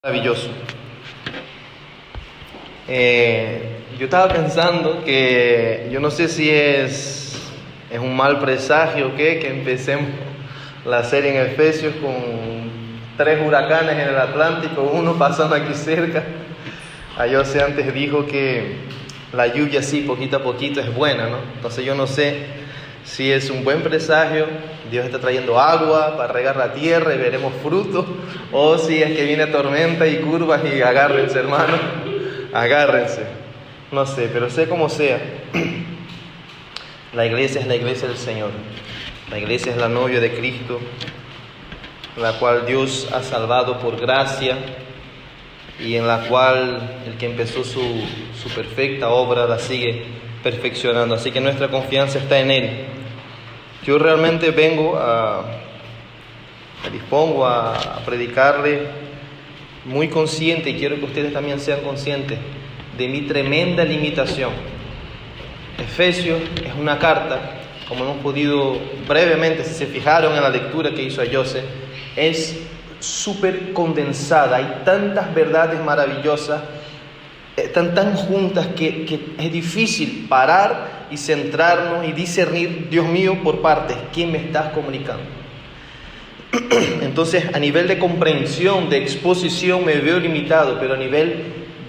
Maravilloso. Yo estaba pensando que yo no sé si es un mal presagio o qué, que empecemos la serie en Efesios con 3 huracanes en el Atlántico, uno pasando aquí cerca. José antes dijo que la lluvia así poquito a poquito es buena, ¿no? Entonces yo no sé si es un buen presagio, Dios está trayendo agua para regar la tierra y veremos frutos, o si es que viene tormenta y curvas y agárrense, hermano, agárrense. No sé, pero sé como sea, la iglesia es la iglesia del Señor. La iglesia es la novia de Cristo, la cual Dios ha salvado por gracia y en la cual el que empezó su perfecta obra la sigue perfeccionando. Así que nuestra confianza está en Él. Yo realmente me dispongo a predicarle muy consciente, y quiero que ustedes también sean conscientes de mi tremenda limitación. Efesios es una carta, como hemos podido brevemente, si se fijaron en la lectura que hizo José, es súper condensada, hay tantas verdades maravillosas, están tan juntas que es difícil parar y centrarnos y discernir, Dios mío, por partes, ¿quién me estás comunicando? Entonces, a nivel de comprensión, de exposición, me veo limitado, pero a nivel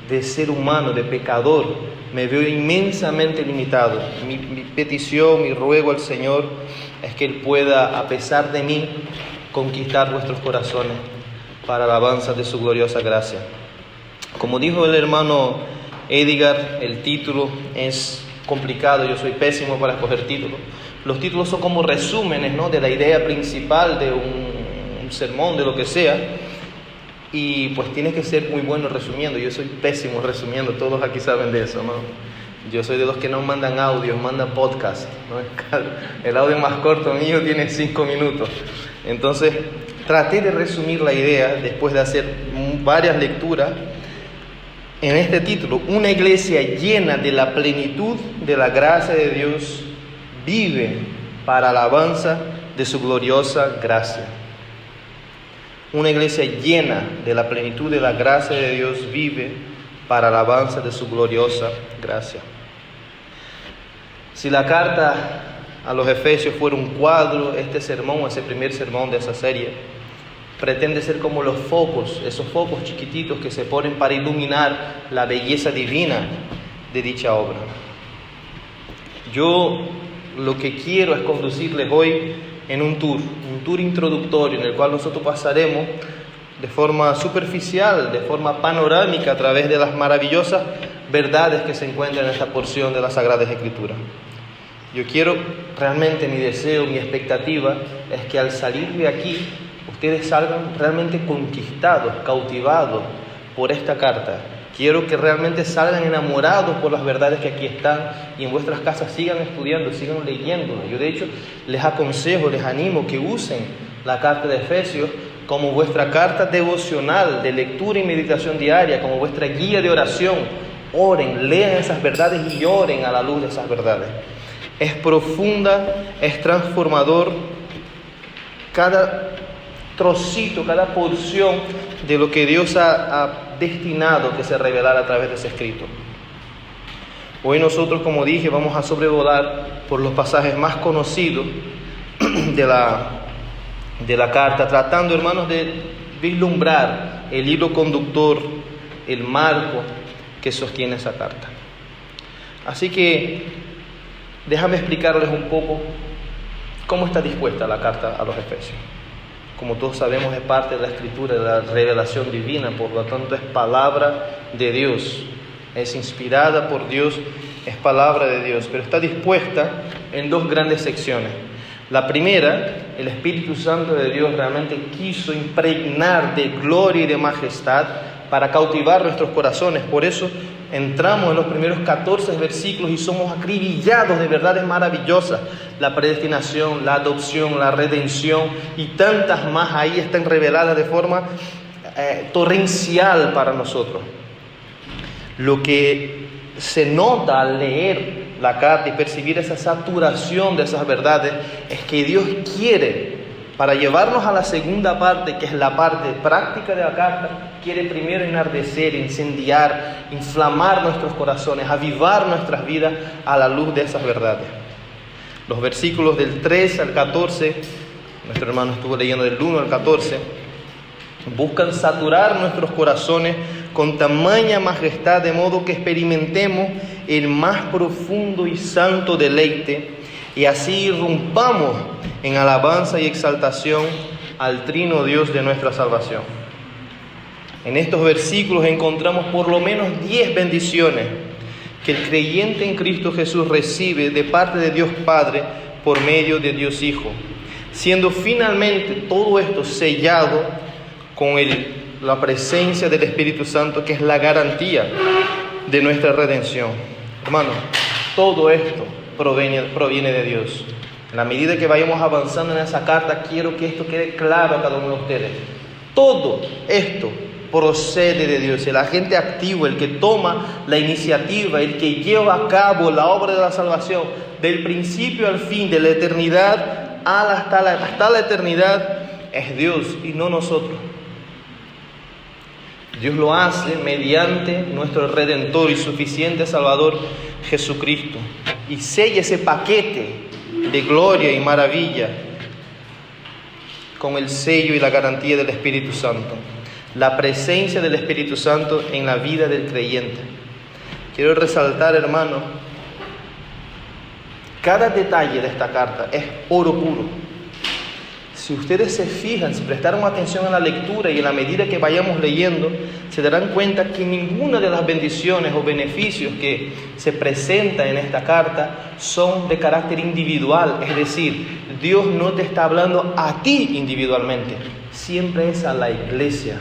de ser humano, de pecador, me veo inmensamente limitado. Mi petición, mi ruego al Señor es que Él pueda, a pesar de mí, conquistar vuestros corazones para la alabanza de su gloriosa gracia. Como dijo el hermano Edgar, el título es complicado, yo soy pésimo para escoger títulos. Los títulos son como resúmenes, ¿no?, de la idea principal de un sermón, de lo que sea, y pues tienes que ser muy bueno resumiendo. Yo soy pésimo resumiendo, todos aquí saben de eso, ¿no? Yo soy de los que no mandan audios, mandan podcast, ¿no? El audio más corto mío tiene 5 minutos. Entonces, traté de resumir la idea después de hacer varias lecturas en este título: una iglesia llena de la plenitud de la gracia de Dios vive para alabanza de su gloriosa gracia. Una iglesia llena de la plenitud de la gracia de Dios vive para alabanza de su gloriosa gracia. Si la carta a los Efesios fuera un cuadro, este sermón, ese primer sermón de esa serie, pretende ser como los focos, esos focos chiquititos que se ponen para iluminar la belleza divina de dicha obra. Yo lo que quiero es conducirles hoy en un tour introductorio en el cual nosotros pasaremos de forma superficial, de forma panorámica, a través de las maravillosas verdades que se encuentran en esta porción de las Sagradas Escrituras. Yo quiero, realmente mi deseo, mi expectativa es que al salir de aquí ustedes salgan realmente conquistados, cautivados por esta carta. Quiero que realmente salgan enamorados por las verdades que aquí están, y en vuestras casas sigan estudiando, sigan leyendo. Yo de hecho les aconsejo, les animo que usen la carta de Efesios como vuestra carta devocional de lectura y meditación diaria, como vuestra guía de oración. Oren, lean esas verdades y oren a la luz de esas verdades. Es profunda, es transformador cada trocito, cada porción de lo que Dios ha destinado que se revelara a través de ese escrito. Hoy nosotros, como dije, vamos a sobrevolar por los pasajes más conocidos de la carta, tratando, hermanos, de vislumbrar el hilo conductor, el marco que sostiene esa carta. Así que déjame explicarles un poco cómo está dispuesta la carta a los Efesios. Como todos sabemos, es parte de la Escritura, de la revelación divina, por lo tanto es palabra de Dios, es inspirada por Dios, es palabra de Dios, pero está dispuesta en 2 grandes secciones. La primera, el Espíritu Santo de Dios realmente quiso impregnar de gloria y de majestad para cautivar nuestros corazones. Por eso entramos en los primeros 14 versículos y somos acribillados de verdades maravillosas. La predestinación, la adopción, la redención y tantas más ahí están reveladas de forma torrencial para nosotros. Lo que se nota al leer la carta y percibir esa saturación de esas verdades es que Dios quiere para llevarnos a la segunda parte, que es la parte práctica de la carta, quiere primero enardecer, incendiar, inflamar nuestros corazones, avivar nuestras vidas a la luz de esas verdades. Los versículos del 3 al 14, nuestro hermano estuvo leyendo del 1 al 14, buscan saturar nuestros corazones con tamaña majestad, de modo que experimentemos el más profundo y santo deleite, y así irrumpamos en alabanza y exaltación al Trino Dios de nuestra salvación. En estos versículos encontramos por lo menos 10 bendiciones que el creyente en Cristo Jesús recibe de parte de Dios Padre por medio de Dios Hijo, siendo finalmente todo esto sellado con la presencia del Espíritu Santo, que es la garantía de nuestra redención. Hermanos, todo esto proviene de Dios. En la medida que vayamos avanzando en esa carta, quiero que esto quede claro a cada uno de ustedes. Todo esto procede de Dios. El agente activo, el que toma la iniciativa, el que lleva a cabo la obra de la salvación, del principio al fin, de la eternidad hasta la eternidad, es Dios y no nosotros. Dios lo hace mediante nuestro Redentor y suficiente Salvador Jesucristo, y sella ese paquete de gloria y maravilla con el sello y la garantía del Espíritu Santo, la presencia del Espíritu Santo en la vida del creyente. Quiero resaltar, hermano, cada detalle de esta carta es oro puro. Si ustedes se fijan, si prestaron atención a la lectura y en la medida que vayamos leyendo, se darán cuenta que ninguna de las bendiciones o beneficios que se presentan en esta carta son de carácter individual. Es decir, Dios no te está hablando a ti individualmente, siempre es a la iglesia,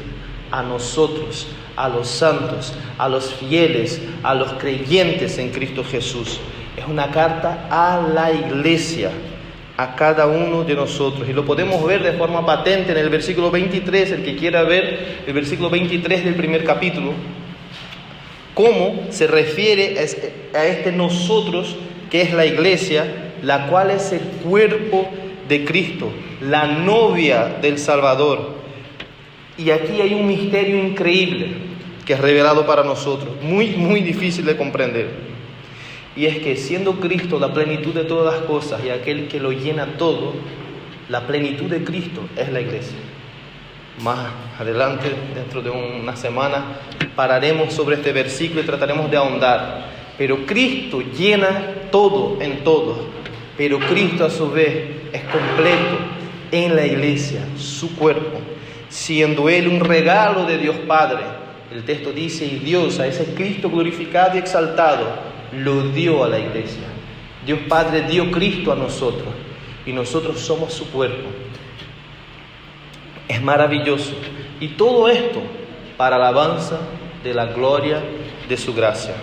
a nosotros, a los santos, a los fieles, a los creyentes en Cristo Jesús. Es una carta a la iglesia, a cada uno de nosotros, y lo podemos ver de forma patente en el versículo 23, el que quiera ver el versículo 23 del primer capítulo, cómo se refiere a este nosotros, que es la iglesia, la cual es el cuerpo de Cristo, la novia del Salvador. Y aquí hay un misterio increíble que es revelado para nosotros, muy difícil de comprender. Y es que siendo Cristo la plenitud de todas las cosas y aquel que lo llena todo, la plenitud de Cristo es la iglesia. Más adelante, dentro de una semana, pararemos sobre este versículo y trataremos de ahondar. Pero Cristo llena todo en todo. Pero Cristo a su vez es completo en la iglesia, su cuerpo, siendo Él un regalo de Dios Padre. El texto dice, y Dios, a ese Cristo glorificado y exaltado, lo dio a la iglesia. Dios Padre dio Cristo a nosotros y nosotros somos su cuerpo. Es maravilloso, y todo esto para alabanza de la gloria de su gracia.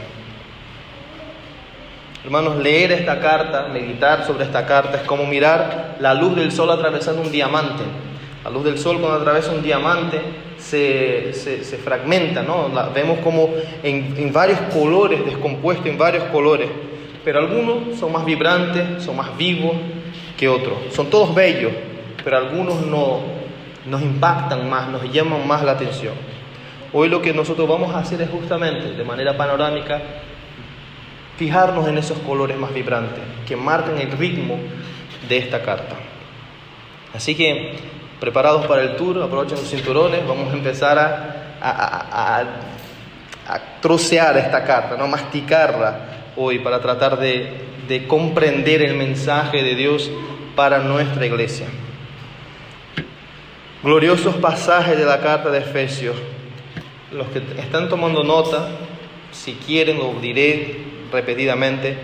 Hermanos, leer esta carta, meditar sobre esta carta, es como mirar la luz del sol atravesando un diamante. La luz del sol, cuando atraviesa un diamante, se fragmenta, ¿no? Vemos como en varios colores, descompuesto en varios colores, pero algunos son más vibrantes, son más vivos que otros. Son todos bellos, pero algunos nos impactan más, nos llaman más la atención. Hoy lo que nosotros vamos a hacer es justamente, de manera panorámica, fijarnos en esos colores más vibrantes que marcan el ritmo de esta carta. Así que, preparados para el tour, aprovechen los cinturones, vamos a empezar a trocear esta carta, ¿no? Masticarla hoy para tratar de comprender el mensaje de Dios para nuestra iglesia. Gloriosos pasajes de la carta de Efesios. Los que están tomando nota, si quieren lo diré repetidamente.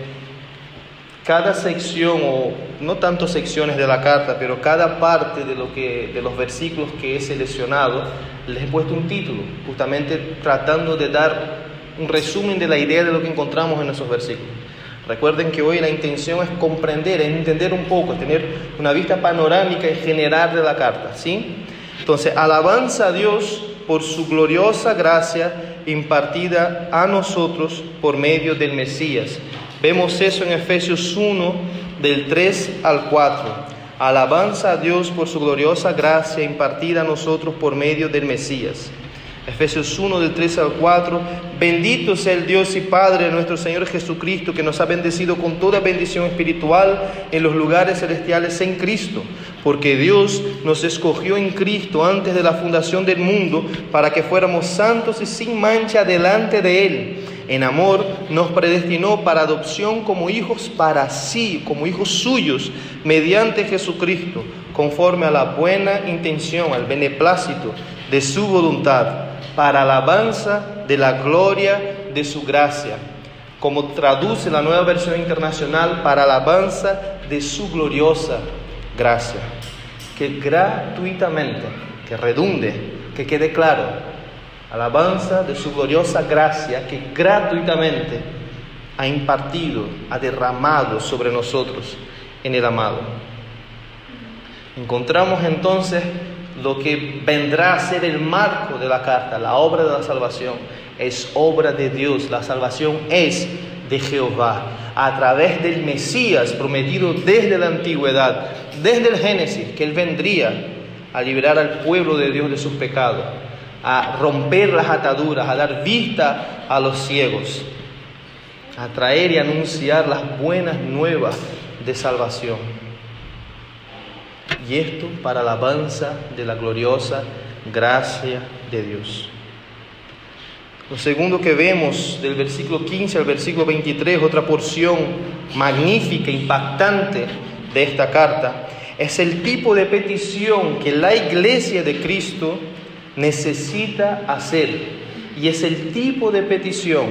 Cada sección, o no tanto secciones de la carta, pero cada parte de los versículos que he seleccionado, les he puesto un título, justamente tratando de dar un resumen de la idea de lo que encontramos en esos versículos. Recuerden que hoy la intención es comprender, es entender un poco, es tener una vista panorámica y general de la carta, ¿sí? Entonces, alabanza a Dios por su gloriosa gracia impartida a nosotros por medio del Mesías. Vemos eso en Efesios 1, del 3 al 4. Alabanza a Dios por su gloriosa gracia impartida a nosotros por medio del Mesías. Efesios 1, del 13 al 4. Bendito sea el Dios y Padre de nuestro Señor Jesucristo, que nos ha bendecido con toda bendición espiritual en los lugares celestiales en Cristo, porque Dios nos escogió en Cristo antes de la fundación del mundo para que fuéramos santos y sin mancha delante de Él. En amor nos predestinó para adopción como hijos para sí, como hijos suyos, mediante Jesucristo, conforme a la buena intención, al beneplácito de su voluntad, para alabanza de la gloria de su gracia, como traduce la Nueva Versión Internacional, para alabanza de su gloriosa gracia, que gratuitamente, que redunde, que quede claro, alabanza de su gloriosa gracia que gratuitamente ha impartido, ha derramado sobre nosotros en el amado. Encontramos entonces lo que vendrá a ser el marco de la carta, la obra de la salvación. Es obra de Dios, la salvación es de Jehová, a través del Mesías prometido desde la antigüedad, desde el Génesis, que Él vendría a liberar al pueblo de Dios de sus pecados, a romper las ataduras, a dar vista a los ciegos, a traer y anunciar las buenas nuevas de salvación. Y esto para alabanza de la gloriosa gracia de Dios. Lo segundo que vemos del versículo 15 al versículo 23, otra porción magnífica, impactante de esta carta, es el tipo de petición que la iglesia de Cristo necesita hacer. Y es el tipo de petición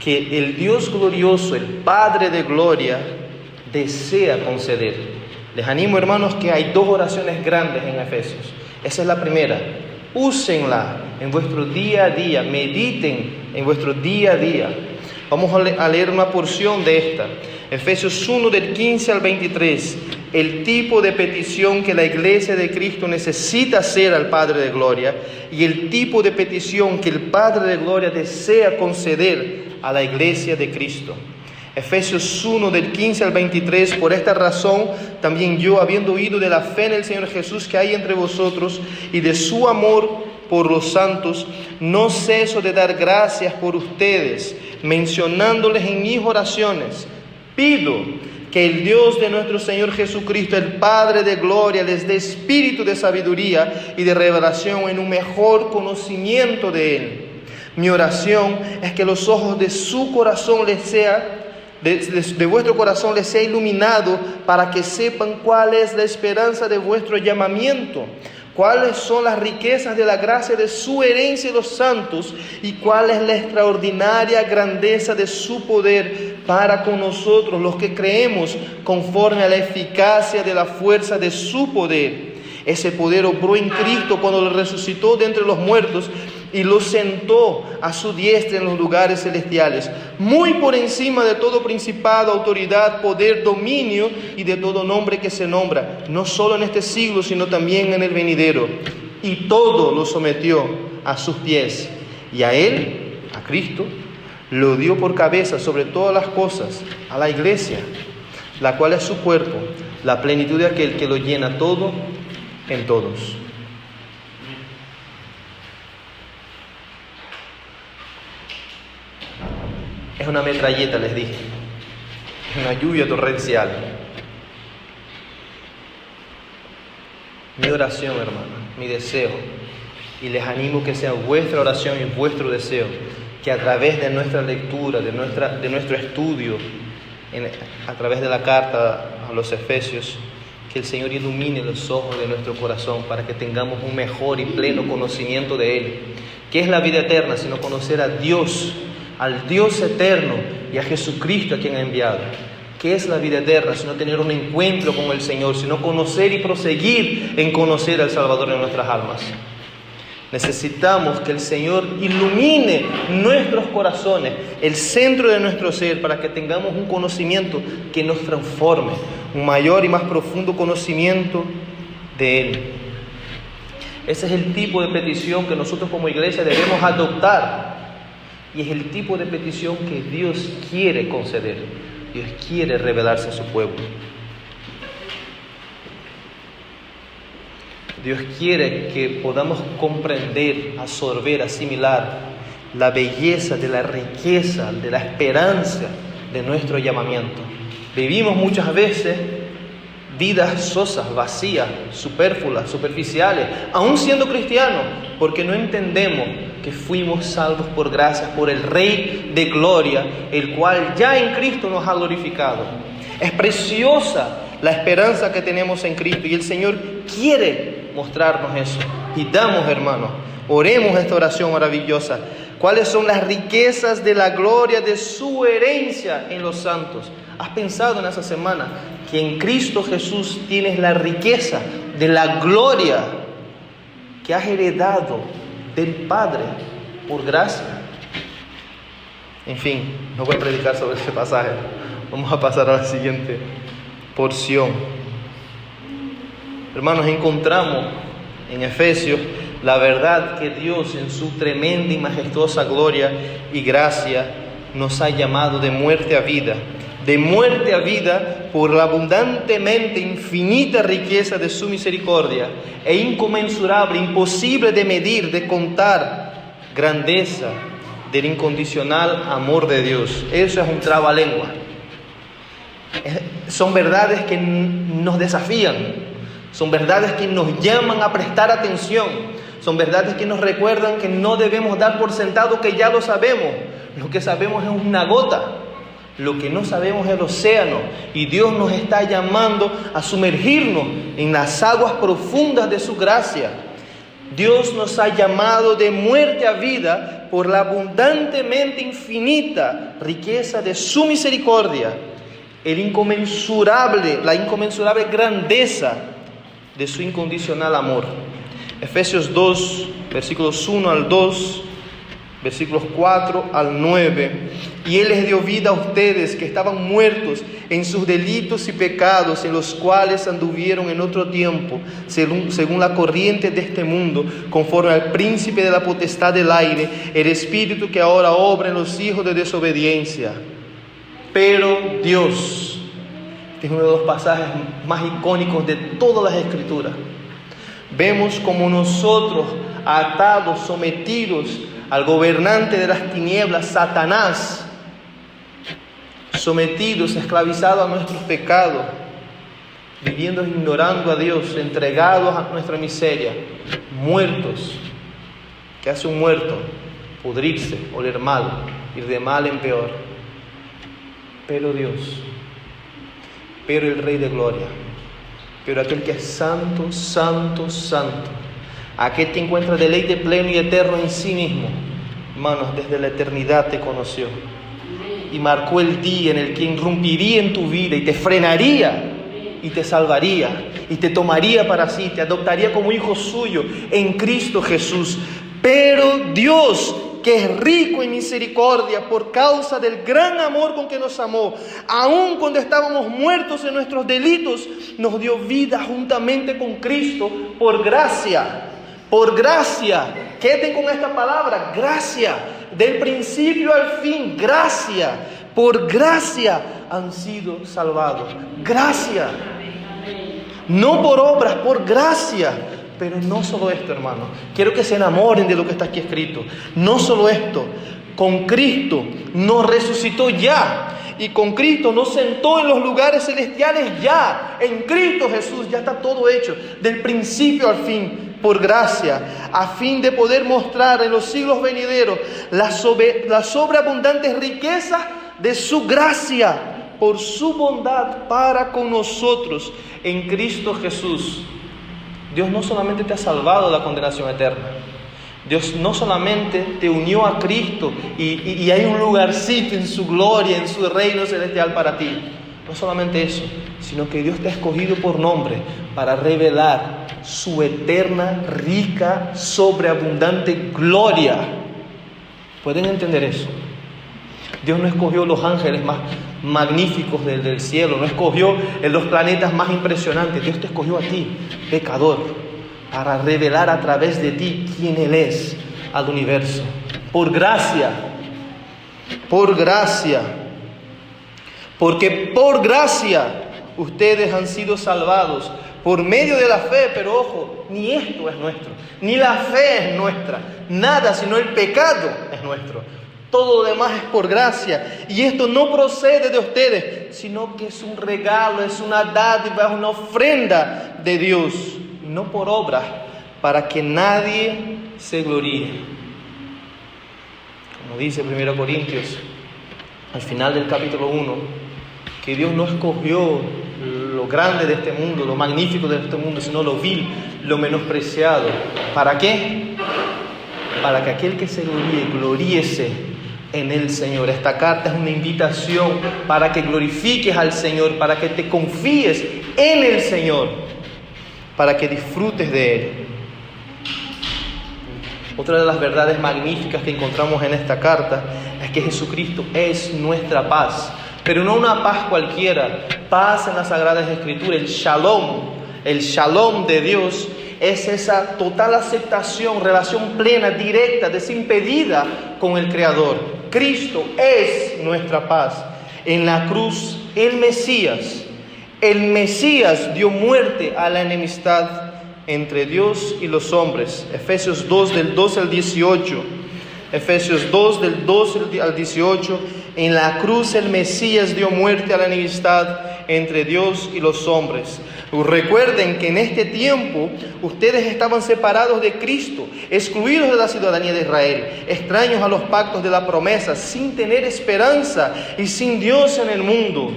que el Dios glorioso, el Padre de gloria, desea conceder. Les animo, hermanos, que hay dos oraciones grandes en Efesios. Esa es la primera. Úsenla en vuestro día a día, mediten en vuestro día a día. Vamos a leer una porción de esta. Efesios 1, del 15 al 23. El tipo de petición que la iglesia de Cristo necesita hacer al Padre de gloria y el tipo de petición que el Padre de gloria desea conceder a la iglesia de Cristo. Efesios 1, del 15 al 23, por esta razón también yo, habiendo oído de la fe en el Señor Jesús que hay entre vosotros y de su amor por los santos, no ceso de dar gracias por ustedes, mencionándoles en mis oraciones. Pido que el Dios de nuestro Señor Jesucristo, el Padre de gloria, les dé espíritu de sabiduría y de revelación en un mejor conocimiento de Él. Mi oración es que los ojos de su corazón les sea de vuestro corazón les sea iluminado, para que sepan cuál es la esperanza de vuestro llamamiento, cuáles son las riquezas de la gracia de su herencia de los santos y cuál es la extraordinaria grandeza de su poder para con nosotros los que creemos, conforme a la eficacia de la fuerza de su poder. Ese poder obró en Cristo cuando lo resucitó de entre los muertos y lo sentó a su diestra en los lugares celestiales, muy por encima de todo principado, autoridad, poder, dominio y de todo nombre que se nombra, no solo en este siglo, sino también en el venidero. Y todo lo sometió a sus pies, y a Él, a Cristo, lo dio por cabeza sobre todas las cosas, a la iglesia, la cual es su cuerpo, la plenitud de aquel que lo llena todo en todos. Es una metralleta, les dije. Es una lluvia torrencial. Mi oración, hermano, mi deseo, y les animo que sea vuestra oración y vuestro deseo, que a través de nuestra lectura, de nuestro estudio, a través de la carta a los Efesios, que el Señor ilumine los ojos de nuestro corazón para que tengamos un mejor y pleno conocimiento de Él. ¿Qué es la vida eterna? Sino conocer a Dios, al Dios eterno y a Jesucristo a quien ha enviado. ¿Qué es la vida eterna? Sino tener un encuentro con el Señor, sino conocer y proseguir en conocer al Salvador de nuestras almas. Necesitamos que el Señor ilumine nuestros corazones, el centro de nuestro ser, para que tengamos un conocimiento que nos transforme, un mayor y más profundo conocimiento de Él. Ese es el tipo de petición que nosotros como iglesia debemos adoptar. Y es el tipo de petición que Dios quiere conceder. Dios quiere revelarse a su pueblo. Dios quiere que podamos comprender, absorber, asimilar la belleza de la riqueza, de la esperanza de nuestro llamamiento. Vivimos muchas veces vidas sosas, vacías, superfluas, superficiales, aún siendo cristianos, porque no entendemos que fuimos salvos por gracia, por el Rey de Gloria, el cual ya en Cristo nos ha glorificado. Es preciosa la esperanza que tenemos en Cristo y el Señor quiere mostrarnos eso. Y damos, hermanos, oremos esta oración maravillosa. ¿Cuáles son las riquezas de la gloria de su herencia en los santos? ¿Has pensado en esa semana que en Cristo Jesús tienes la riqueza de la gloria que has heredado del Padre por gracia? En fin, no voy a predicar sobre este pasaje. Vamos a pasar a la siguiente porción. Hermanos, encontramos en Efesios la verdad que Dios en su tremenda y majestuosa gloria y gracia nos ha llamado de muerte a vida por la abundantemente infinita riqueza de su misericordia e inconmensurable, imposible de medir, de contar, grandeza del incondicional amor de Dios. Eso es un trabalengua. Son verdades que nos desafían, son verdades que nos llaman a prestar atención, son verdades que nos recuerdan que no debemos dar por sentado que ya lo sabemos. Lo que sabemos es una gota, lo que no sabemos es el océano, y Dios nos está llamando a sumergirnos en las aguas profundas de su gracia. Dios nos ha llamado de muerte a vida por la abundantemente infinita riqueza de su misericordia, la inconmensurable grandeza de su incondicional amor. Efesios 2, versículos 1 al 2, versículos 4 al 9. Y Él les dio vida a ustedes que estaban muertos en sus delitos y pecados, en los cuales anduvieron en otro tiempo, según la corriente de este mundo, conforme al príncipe de la potestad del aire, el espíritu que ahora obra en los hijos de desobediencia. Pero Dios, este es uno de los pasajes más icónicos de todas las Escrituras. Vemos como nosotros, atados, sometidos al gobernante de las tinieblas, Satanás, sometidos, esclavizados a nuestros pecados, viviendo ignorando a Dios, entregados a nuestra miseria, muertos. ¿Qué hace un muerto? Pudrirse, oler mal, ir de mal en peor. Pero Dios, pero el Rey de Gloria, pero aquel que es santo, santo, santo, aquel que encuentra deleite pleno y eterno en sí mismo, hermanos, desde la eternidad te conoció y marcó el día en el que irrumpiría en tu vida y te frenaría y te salvaría y te tomaría para sí, te adoptaría como hijo suyo en Cristo Jesús. Pero Dios, que es rico en misericordia por causa del gran amor con que nos amó, aun cuando estábamos muertos en nuestros delitos, nos dio vida juntamente con Cristo por gracia. Por gracia. Queden con esta palabra, gracia. Del principio al fin, gracia. Por gracia han sido salvados. Gracia. No por obras, por gracia. Pero no solo esto, hermano. Quiero que se enamoren de lo que está aquí escrito. No solo esto. Con Cristo nos resucitó ya. Y con Cristo nos sentó en los lugares celestiales ya. En Cristo Jesús ya está todo hecho. Del principio al fin. Por gracia. A fin de poder mostrar en los siglos venideros las sobreabundantes riquezas de su gracia. Por su bondad para con nosotros. En Cristo Jesús. Dios no solamente te ha salvado de la condenación eterna. Dios no solamente te unió a Cristo y hay un lugarcito en su gloria, en su reino celestial para ti. No solamente eso, sino que Dios te ha escogido por nombre para revelar su eterna, rica, sobreabundante gloria. ¿Pueden entender eso? Dios no escogió los ángeles más magníficos del cielo, no escogió los planetas más impresionantes. Dios te escogió a ti, pecador, para revelar a través de ti quién Él es al universo. Por gracia, porque por gracia ustedes han sido salvados por medio de la fe, pero ojo, ni esto es nuestro, ni la fe es nuestra, nada sino el pecado es nuestro. Todo lo demás es por gracia, y esto no procede de ustedes, sino que es un regalo, es una dádiva, es una ofrenda de Dios, no por obra, para que nadie se gloríe. Como dice 1 Corintios, al final del capítulo 1, que Dios no escogió lo grande de este mundo, lo magnífico de este mundo, sino lo vil, lo menospreciado. ¿Para qué? Para que aquel que se gloríe, gloríese en el Señor. Esta carta es una invitación para que glorifiques al Señor, para que te confíes en el Señor, para que disfrutes de Él. Otra de las verdades magníficas que encontramos en esta carta es que Jesucristo es nuestra paz, pero no una paz cualquiera, paz en las Sagradas Escrituras, el shalom de Dios es esa total aceptación, relación plena, directa, desimpedida con el Creador. Cristo es nuestra paz. En la cruz, el Mesías dio muerte a la enemistad entre Dios y los hombres. Efesios 2 del 12 al 18. Efesios 2 del 12 al 18. En la cruz el Mesías dio muerte a la enemistad entre Dios y los hombres. Recuerden que en este tiempo ustedes estaban separados de Cristo, excluidos de la ciudadanía de Israel, extraños a los pactos de la promesa, sin tener esperanza y sin Dios en el mundo.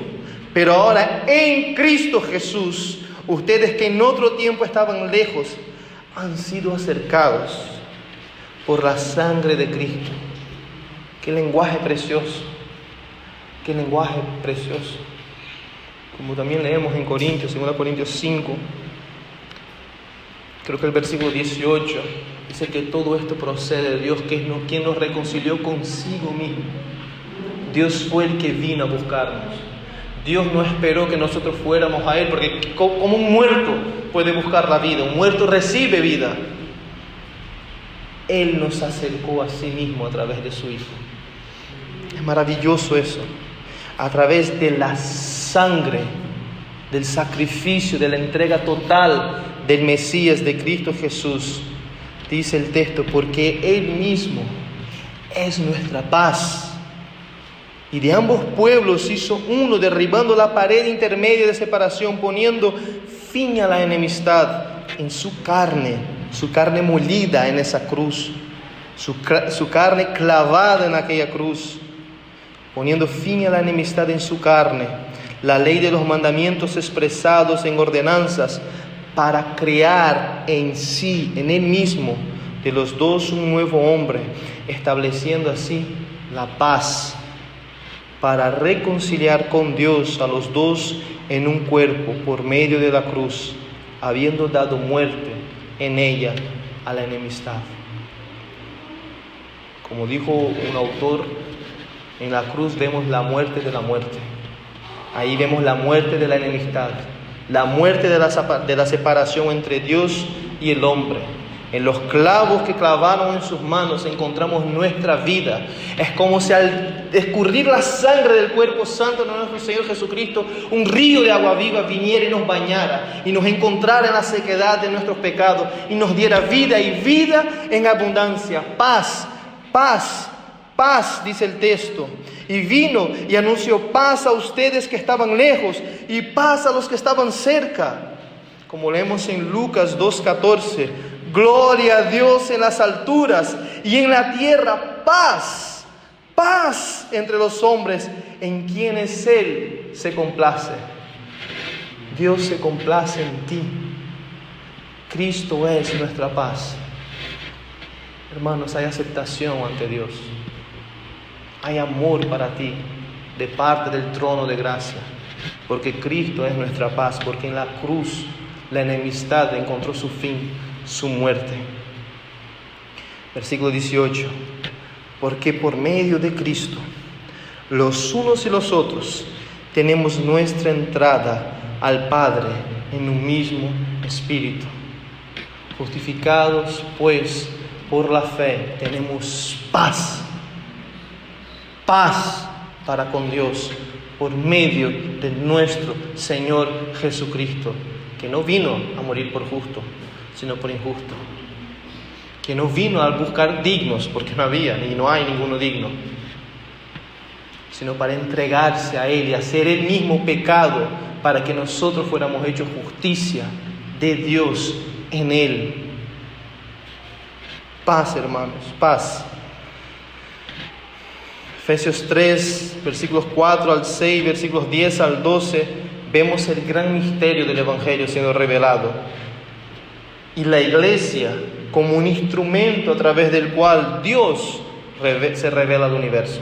Pero ahora en Cristo Jesús, ustedes que en otro tiempo estaban lejos, han sido acercados por la sangre de Cristo. Qué lenguaje precioso, qué lenguaje precioso. Como también leemos en Corintios, 2 Corintios 5, creo que el versículo 18, dice que todo esto procede de Dios, quien nos reconcilió consigo mismo. Dios fue el que vino a buscarnos. Dios no esperó que nosotros fuéramos a Él, porque como un muerto puede buscar la vida, un muerto recibe vida. Él nos acercó a sí mismo a través de su Hijo. Es maravilloso eso. A través de la sangre, del sacrificio, de la entrega total del Mesías, de Cristo Jesús, dice el texto, porque Él mismo es nuestra paz. Y de ambos pueblos hizo uno, derribando la pared intermedia de separación, poniendo fin a la enemistad en su carne molida en esa cruz, su carne clavada en aquella cruz, poniendo fin a la enemistad en su carne, la ley de los mandamientos expresados en ordenanzas, para crear en sí, en Él mismo, de los dos un nuevo hombre, estableciendo así la paz, para reconciliar con Dios a los dos en un cuerpo por medio de la cruz, habiendo dado muerte en ella a la enemistad. Como dijo un autor, en la cruz vemos la muerte de la muerte. Ahí vemos la muerte de la enemistad, la muerte de la separación entre Dios y el hombre. En los clavos que clavaron en sus manos encontramos nuestra vida. Es como si al escurrir la sangre del cuerpo santo de nuestro Señor Jesucristo, un río de agua viva viniera y nos bañara y nos encontrara en la sequedad de nuestros pecados y nos diera vida y vida en abundancia. Paz, paz, paz, dice el texto. Y vino y anunció paz a ustedes que estaban lejos y paz a los que estaban cerca. Como leemos en Lucas 2:14, gloria a Dios en las alturas y en la tierra paz, paz entre los hombres en quienes Él se complace. Dios se complace en ti. Cristo es nuestra paz. Hermanos, hay aceptación ante Dios. Hay amor para ti de parte del trono de gracia, porque Cristo es nuestra paz, porque en la cruz la enemistad encontró su fin, su muerte. Versículo 18, porque por medio de Cristo los unos y los otros tenemos nuestra entrada al Padre en un mismo espíritu. Justificados pues por la fe tenemos paz para con Dios por medio de nuestro Señor Jesucristo. que no vino a morir por justo, sino por injusto. Que no vino a buscar dignos, porque no había, ni no hay ninguno digno, sino para entregarse a Él y hacer Él mismo pecado, para que nosotros fuéramos hechos justicia de Dios en Él. Paz, hermanos, paz. Efesios 3, versículos 4 al 6, versículos 10 al 12, vemos el gran misterio del Evangelio siendo revelado. Y la iglesia como un instrumento a través del cual Dios se revela al universo.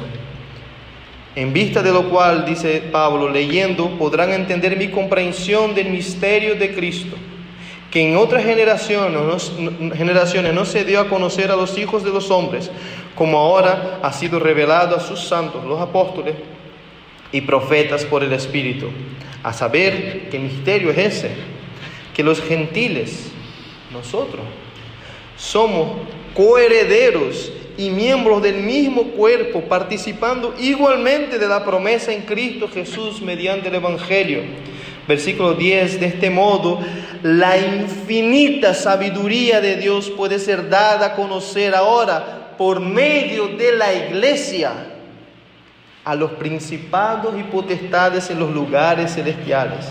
En vista de lo cual, dice Pablo, leyendo, podrán entender mi comprensión del misterio de Cristo, que en otras generaciones no se dio a conocer a los hijos de los hombres, como ahora ha sido revelado a sus santos, los apóstoles y profetas por el Espíritu. A saber, ¿qué misterio es ese? Que los gentiles, nosotros, somos coherederos y miembros del mismo cuerpo, participando igualmente de la promesa en Cristo Jesús mediante el Evangelio. Versículo 10, de este modo, la infinita sabiduría de Dios puede ser dada a conocer ahora por medio de la iglesia a los principados y potestades en los lugares celestiales,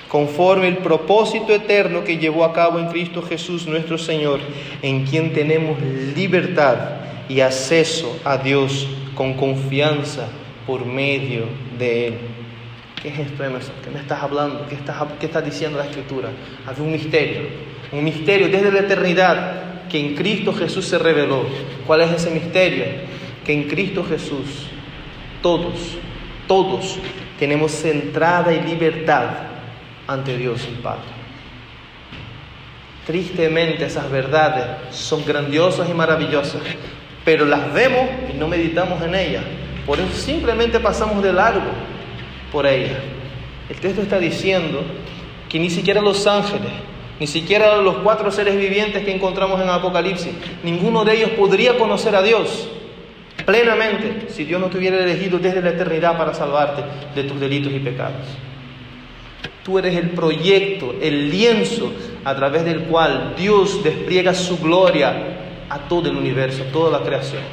conforme el propósito eterno que llevó a cabo en Cristo Jesús nuestro Señor, en quien tenemos libertad y acceso a Dios con confianza por medio de Él. ¿Qué es esto, Emerson? ¿Qué me estás hablando? ¿Qué está diciendo la Escritura? Había un misterio desde la eternidad que en Cristo Jesús se reveló. ¿Cuál es ese misterio? Que en Cristo Jesús todos tenemos entrada y libertad ante Dios el Padre. Tristemente esas verdades son grandiosas y maravillosas, pero las vemos y no meditamos en ellas. Por eso simplemente pasamos de largo por ella. El texto está diciendo que ni siquiera los ángeles, ni siquiera los 4 seres vivientes que encontramos en Apocalipsis, ninguno de ellos podría conocer a Dios plenamente si Dios no te hubiera elegido desde la eternidad para salvarte de tus delitos y pecados. Tú eres el proyecto, el lienzo a través del cual Dios despliega su gloria a todo el universo, a toda la creación.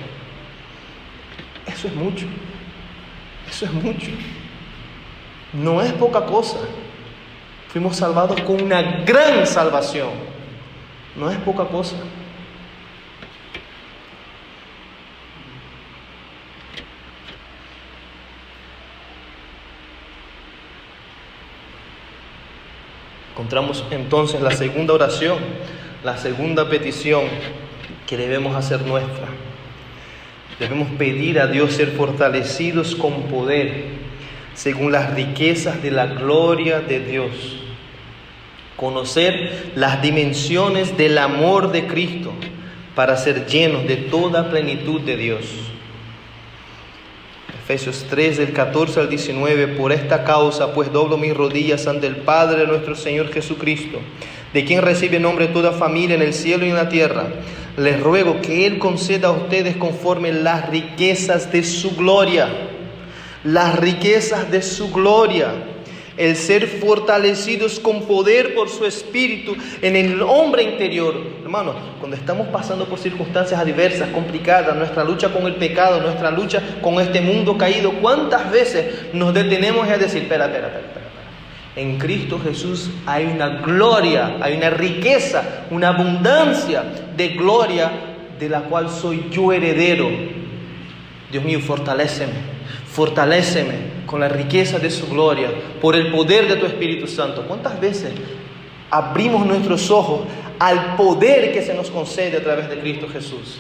Eso es mucho. No es poca cosa. Fuimos salvados con una gran salvación. No es poca cosa. Encontramos entonces la segunda oración, la segunda petición que debemos hacer nuestra. Debemos pedir a Dios ser fortalecidos con poder, según las riquezas de la gloria de Dios. Conocer las dimensiones del amor de Cristo para ser llenos de toda plenitud de Dios. Efesios 3, del 14 al 19, por esta causa, pues doblo mis rodillas ante el Padre de nuestro Señor Jesucristo, de quien recibe nombre toda familia en el cielo y en la tierra. Les ruego que Él conceda a ustedes conforme las riquezas de su gloria. Las riquezas de su gloria. El ser fortalecidos con poder por su Espíritu en el hombre interior. Hermanos, cuando estamos pasando por circunstancias adversas, complicadas, nuestra lucha con el pecado, nuestra lucha con este mundo caído, ¿cuántas veces nos detenemos a decir, espera. En Cristo Jesús hay una gloria, hay una riqueza, una abundancia de gloria de la cual soy yo heredero. Dios mío, fortaléceme con la riqueza de su gloria, por el poder de tu Espíritu Santo. ¿Cuántas veces abrimos nuestros ojos al poder que se nos concede a través de Cristo Jesús?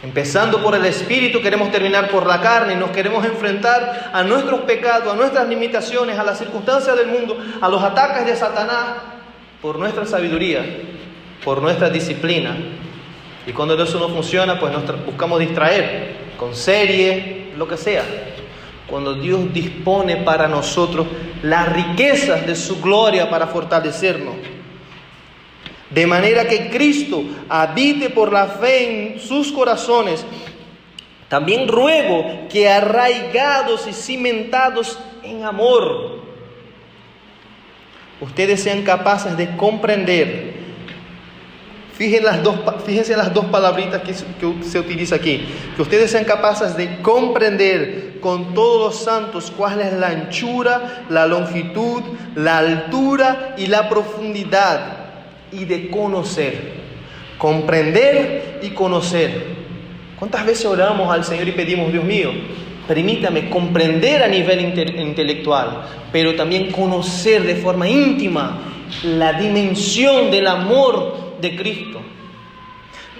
Empezando por el Espíritu, queremos terminar por la carne y nos queremos enfrentar a nuestros pecados, a nuestras limitaciones, a las circunstancias del mundo, a los ataques de Satanás, por nuestra sabiduría, por nuestra disciplina. Y cuando eso no funciona, pues nos buscamos distraer con series, lo que sea. Cuando Dios dispone para nosotros las riquezas de su gloria para fortalecernos, de manera que Cristo habite por la fe en sus corazones, también ruego que arraigados y cimentados en amor, ustedes sean capaces de comprender. Fíjense las dos palabritas que se utiliza aquí. Que ustedes sean capaces de comprender con todos los santos cuál es la anchura, la longitud, la altura y la profundidad. Y de conocer. Comprender y conocer. ¿Cuántas veces oramos al Señor y pedimos, Dios mío, permítame comprender a nivel intelectual, pero también conocer de forma íntima la dimensión del amor de Cristo?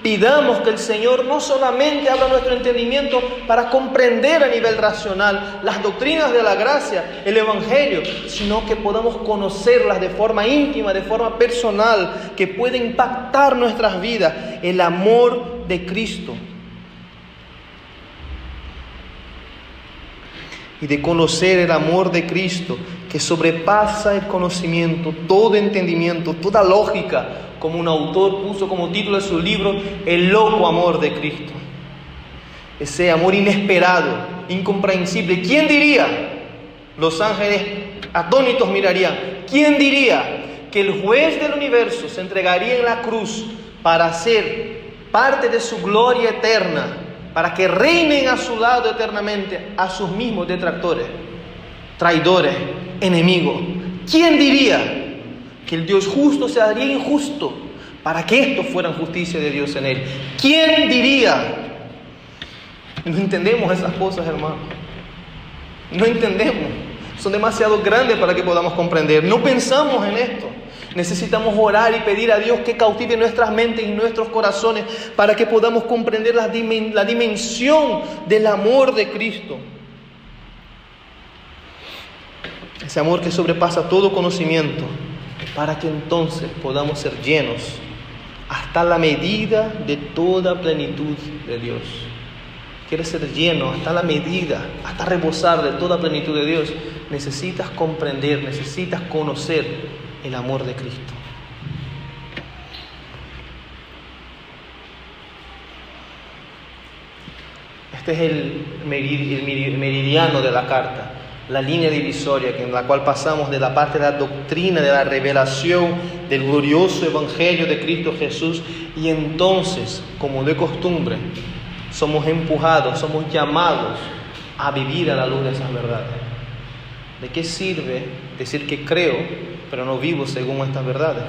Pidamos que el Señor no solamente abra nuestro entendimiento para comprender a nivel racional las doctrinas de la gracia, el Evangelio, sino que podamos conocerlas de forma íntima, de forma personal, que pueda impactar nuestras vidas, el amor de Cristo. Y de conocer el amor de Cristo, que sobrepasa el conocimiento, todo entendimiento, toda lógica, como un autor puso como título de su libro, el loco amor de Cristo. Ese amor inesperado, incomprensible. ¿Quién diría? Los ángeles atónitos mirarían. ¿Quién diría que el juez del universo se entregaría en la cruz para ser parte de su gloria eterna, para que reinen a su lado eternamente a sus mismos detractores, traidores, enemigos? ¿Quién diría que el Dios justo se haría injusto para que esto fuera justicia de Dios en él? ¿Quién diría? No entendemos esas cosas, hermano. No entendemos. Son demasiado grandes para que podamos comprender. No pensamos en esto. Necesitamos orar y pedir a Dios que cautive nuestras mentes y nuestros corazones para que podamos comprender la dimensión del amor de Cristo. Ese amor que sobrepasa todo conocimiento, para que entonces podamos ser llenos hasta la medida de toda plenitud de Dios. ¿Quieres ser lleno hasta la medida, hasta rebosar de toda plenitud de Dios? Necesitas comprender, necesitas conocer el amor de Cristo. Este es el meridiano de la carta, la línea divisoria en la cual pasamos de la parte de la doctrina, de la revelación del glorioso evangelio de Cristo Jesús, y entonces, como de costumbre, somos empujados, somos llamados a vivir a la luz de esas verdades. ¿De qué sirve decir que creo, pero no vivo según estas verdades?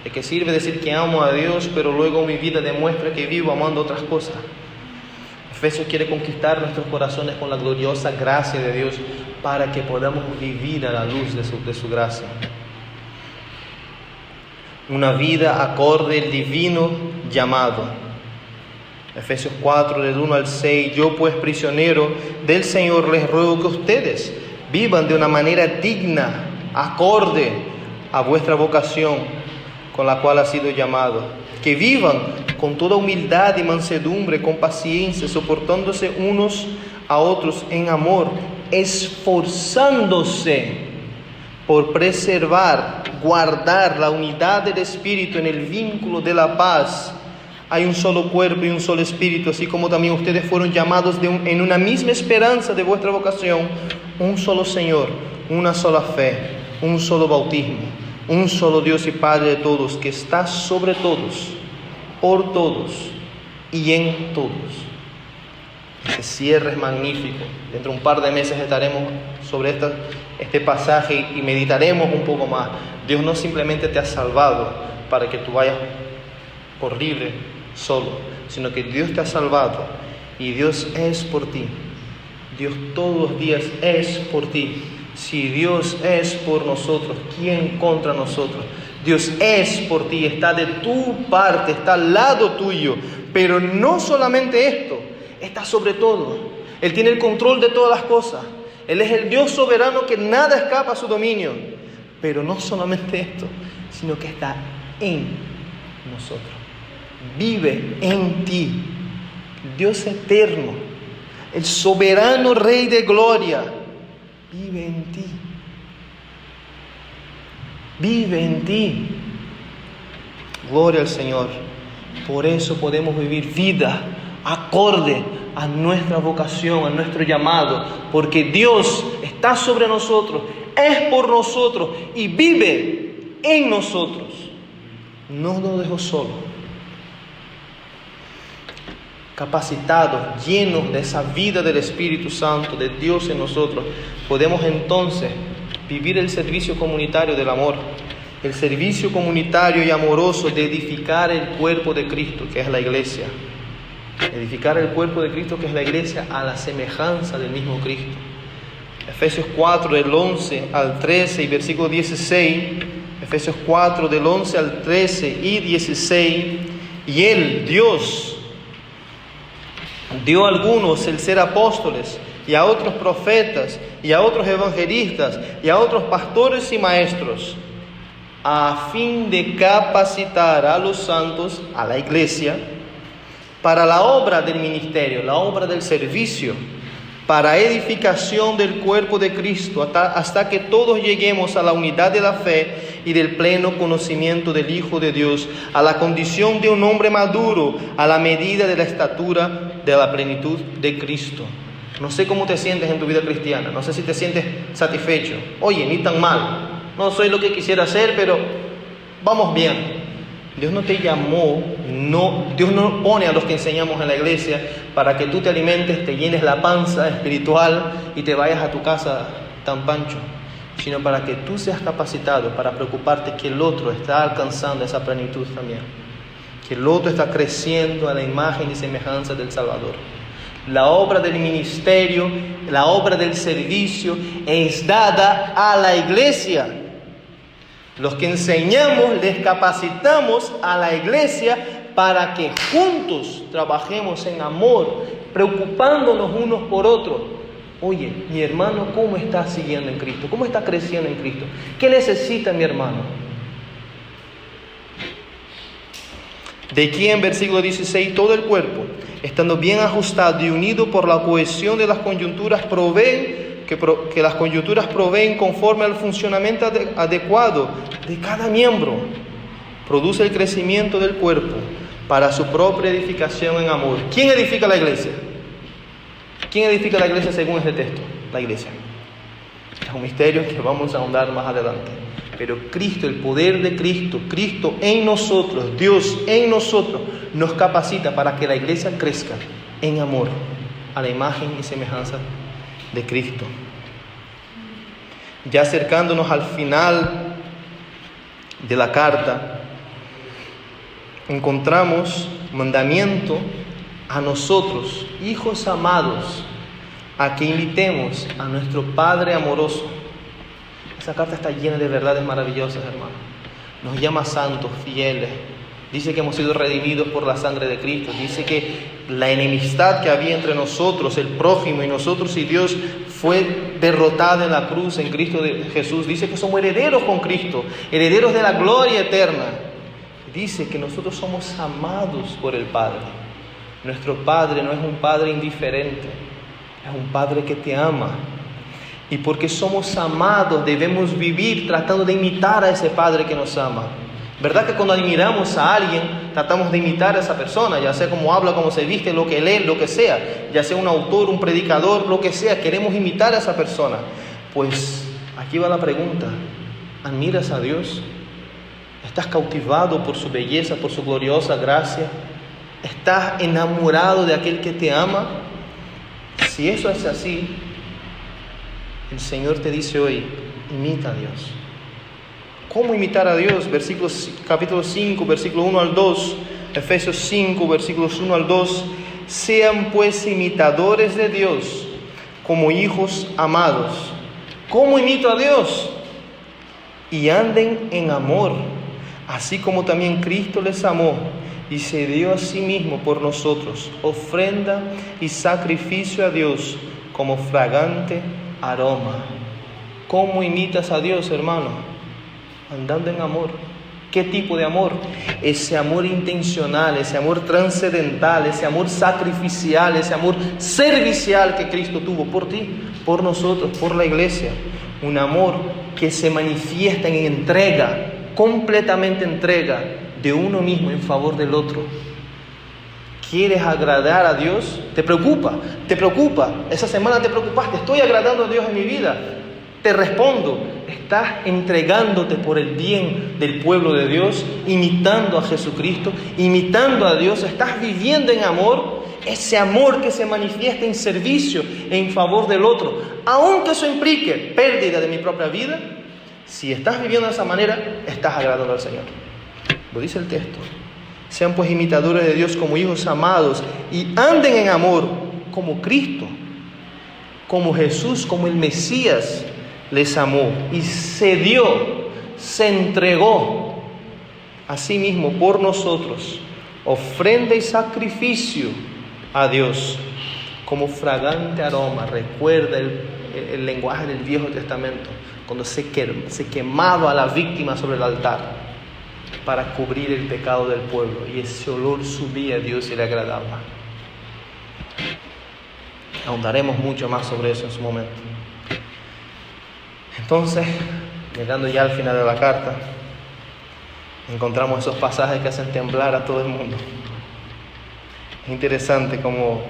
¿De qué sirve decir que amo a Dios, pero luego mi vida demuestra que vivo amando otras cosas? Efesios quiere conquistar nuestros corazones con la gloriosa gracia de Dios para que podamos vivir a la luz de su gracia. Una vida acorde al divino llamado. Efesios 4, del 1 al 6. Yo pues, prisionero del Señor, les ruego que ustedes vivan de una manera digna, acorde a vuestra vocación con la cual ha sido llamado. Que vivan con toda humildad y mansedumbre, con paciencia, soportándose unos a otros en amor, esforzándose por preservar, guardar la unidad del Espíritu en el vínculo de la paz. Hay un solo cuerpo y un solo Espíritu, así como también ustedes fueron llamados en una misma esperanza de vuestra vocación, un solo Señor, una sola fe, un solo bautismo, un solo Dios y Padre de todos, que está sobre todos, por todos y en todos. Este cierre es magnífico. Dentro de un par de meses estaremos sobre este pasaje y meditaremos un poco más. Dios no simplemente te ha salvado para que tú vayas por libre solo, sino que Dios te ha salvado y Dios es por ti. Dios todos los días es por ti. Si Dios es por nosotros, ¿quién contra nosotros? Dios es por ti, está de tu parte, está al lado tuyo. Pero no solamente esto, está sobre todo. Él tiene el control de todas las cosas. Él es el Dios soberano que nada escapa a su dominio. Pero no solamente esto, sino que está en nosotros. Vive en ti. Dios eterno, el soberano Rey de gloria, vive en ti. Vive en ti. Gloria al Señor. Por eso podemos vivir vida acorde a nuestra vocación, a nuestro llamado, porque Dios está sobre nosotros, es por nosotros y vive en nosotros, no nos dejó solos. Capacitados, llenos de esa vida del Espíritu Santo, de Dios en nosotros, podemos entonces vivir el servicio comunitario del amor, el servicio comunitario y amoroso de edificar el cuerpo de Cristo, que es la iglesia. Edificar el cuerpo de Cristo, que es la iglesia, a la semejanza del mismo Cristo. Efesios 4, del 11 al 13 y versículo 16. Efesios 4, del 11 al 13 y 16. Y Él, Dios, dio a algunos el ser apóstoles, y a otros profetas, y a otros evangelistas, y a otros pastores y maestros, a fin de capacitar a los santos, a la iglesia, para la obra del ministerio, la obra del servicio, para edificación del cuerpo de Cristo, hasta que todos lleguemos a la unidad de la fe y del pleno conocimiento del Hijo de Dios, a la condición de un hombre maduro, a la medida de la estatura de la plenitud de Cristo. No sé cómo te sientes en tu vida cristiana, no sé si te sientes satisfecho. Oye, ni tan mal, no soy lo que quisiera ser, pero vamos bien. Dios no te llamó, Dios no pone a los que enseñamos en la iglesia para que tú te alimentes, te llenes la panza espiritual y te vayas a tu casa tan pancho, sino para que tú seas capacitado para preocuparte que el otro está alcanzando esa plenitud también, que el otro está creciendo a la imagen y semejanza del Salvador. La obra del ministerio, la obra del servicio es dada a la iglesia. Los que enseñamos, les capacitamos a la iglesia para que juntos trabajemos en amor, preocupándonos unos por otros. Oye, mi hermano, ¿cómo está siguiendo en Cristo? ¿Cómo está creciendo en Cristo? ¿Qué necesita mi hermano? De aquí en versículo 16, todo el cuerpo, estando bien ajustado y unido por la cohesión de las coyunturas, que las coyunturas proveen conforme al funcionamiento adecuado de cada miembro, produce el crecimiento del cuerpo para su propia edificación en amor. ¿Quién edifica la iglesia? ¿Quién edifica la iglesia según este texto? La iglesia. Es un misterio que vamos a ahondar más adelante. Pero Cristo, el poder de Cristo, Cristo en nosotros, Dios en nosotros, nos capacita para que la iglesia crezca en amor a la imagen y semejanza de Cristo. Ya acercándonos al final de la carta, encontramos mandamiento a nosotros, hijos amados, a que imitemos a nuestro Padre amoroso. Esa carta está llena de verdades maravillosas, hermano. Nos llama santos, fieles. Dice que hemos sido redimidos por la sangre de Cristo. Dice que la enemistad que había entre nosotros, el prójimo y nosotros y Dios, fue derrotada en la cruz, en Cristo Jesús. Dice que somos herederos con Cristo, herederos de la gloria eterna. Dice que nosotros somos amados por el Padre. Nuestro Padre no es un Padre indiferente, es un Padre que te ama. Y porque somos amados, debemos vivir tratando de imitar a ese Padre que nos ama. ¿Verdad que cuando admiramos a alguien, tratamos de imitar a esa persona? Ya sea cómo habla, cómo se viste, lo que lee, lo que sea. Ya sea un autor, un predicador, lo que sea. Queremos imitar a esa persona. Pues aquí va la pregunta. ¿Admiras a Dios? ¿Estás cautivado por su belleza, por su gloriosa gracia? ¿Estás enamorado de aquel que te ama? Si eso es así, el Señor te dice hoy, imita a Dios. ¿Cómo imitar a Dios? Capítulo 5, versículo 1 al 2. Efesios 5, versículos 1 al 2. Sean pues imitadores de Dios como hijos amados. ¿Cómo imito a Dios? Y anden en amor, así como también Cristo les amó y se dio a sí mismo por nosotros, ofrenda y sacrificio a Dios como fragante aroma. ¿Cómo imitas a Dios, hermano? Andando en amor. ¿Qué tipo de amor? Ese amor intencional, ese amor trascendental, ese amor sacrificial, ese amor servicial que Cristo tuvo por ti, por nosotros, por la iglesia. Un amor que se manifiesta en entrega, completamente entrega de uno mismo en favor del otro. ¿Quieres agradar a Dios? ¿Te preocupa? Esa semana te preocupaste. ¿Estoy agradando a Dios en mi vida? Te respondo, ¿estás entregándote por el bien del pueblo de Dios, imitando a Jesucristo, imitando a Dios? ¿Estás viviendo en amor? Ese amor que se manifiesta en servicio, en favor del otro, aunque eso implique pérdida de mi propia vida. Si estás viviendo de esa manera, estás agradando al Señor. Lo dice el texto. Sean pues imitadores de Dios como hijos amados y anden en amor como Cristo, como Jesús, como el Mesías les amó y se dio, se entregó a sí mismo por nosotros, ofrenda y sacrificio a Dios como fragante aroma. Recuerda el lenguaje del Viejo Testamento, cuando se quemaba a la víctima sobre el altar para cubrir el pecado del pueblo, y ese olor subía a Dios y le agradaba. Ahondaremos mucho más sobre eso en su momento. Entonces, llegando ya al final de la carta, encontramos esos pasajes que hacen temblar a todo el mundo. Es interesante cómo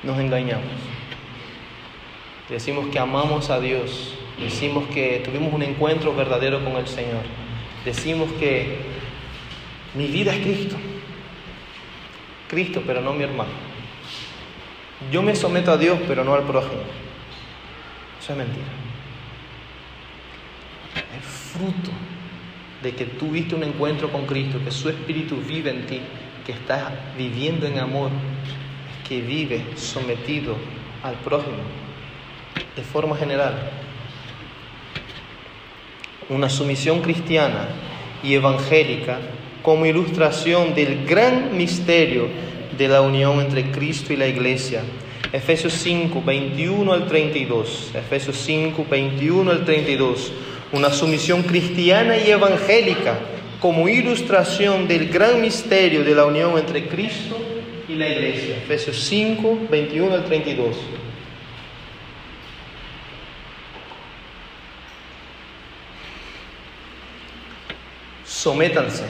nos engañamos. Decimos que amamos a Dios, decimos que tuvimos un encuentro verdadero con el Señor, decimos que mi vida es Cristo, pero no mi hermano. Yo me someto a Dios, pero no al prójimo. Eso es mentira. Es fruto de que tuviste un encuentro con Cristo, que su Espíritu vive en ti, que estás viviendo en amor, que vive sometido al prójimo. De forma general, una sumisión cristiana y evangélica como ilustración del gran misterio de la unión entre Cristo y la Iglesia. Efesios 5, 21 al 32. Efesios 5, 21 al 32. Una sumisión cristiana y evangélica como ilustración del gran misterio de la unión entre Cristo y la Iglesia. Efesios 5, 21 al 32. Sométanse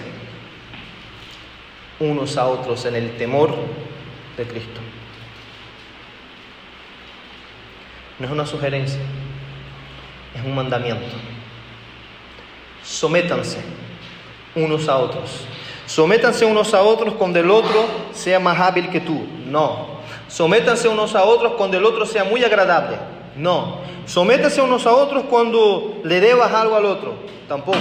unos a otros en el temor de Cristo. No es una sugerencia, es un mandamiento. Sométanse unos a otros. Sométanse unos a otros cuando el otro sea más hábil que tú. No. Sométanse unos a otros cuando el otro sea muy agradable. No. Sométanse unos a otros cuando le debas algo al otro. Tampoco.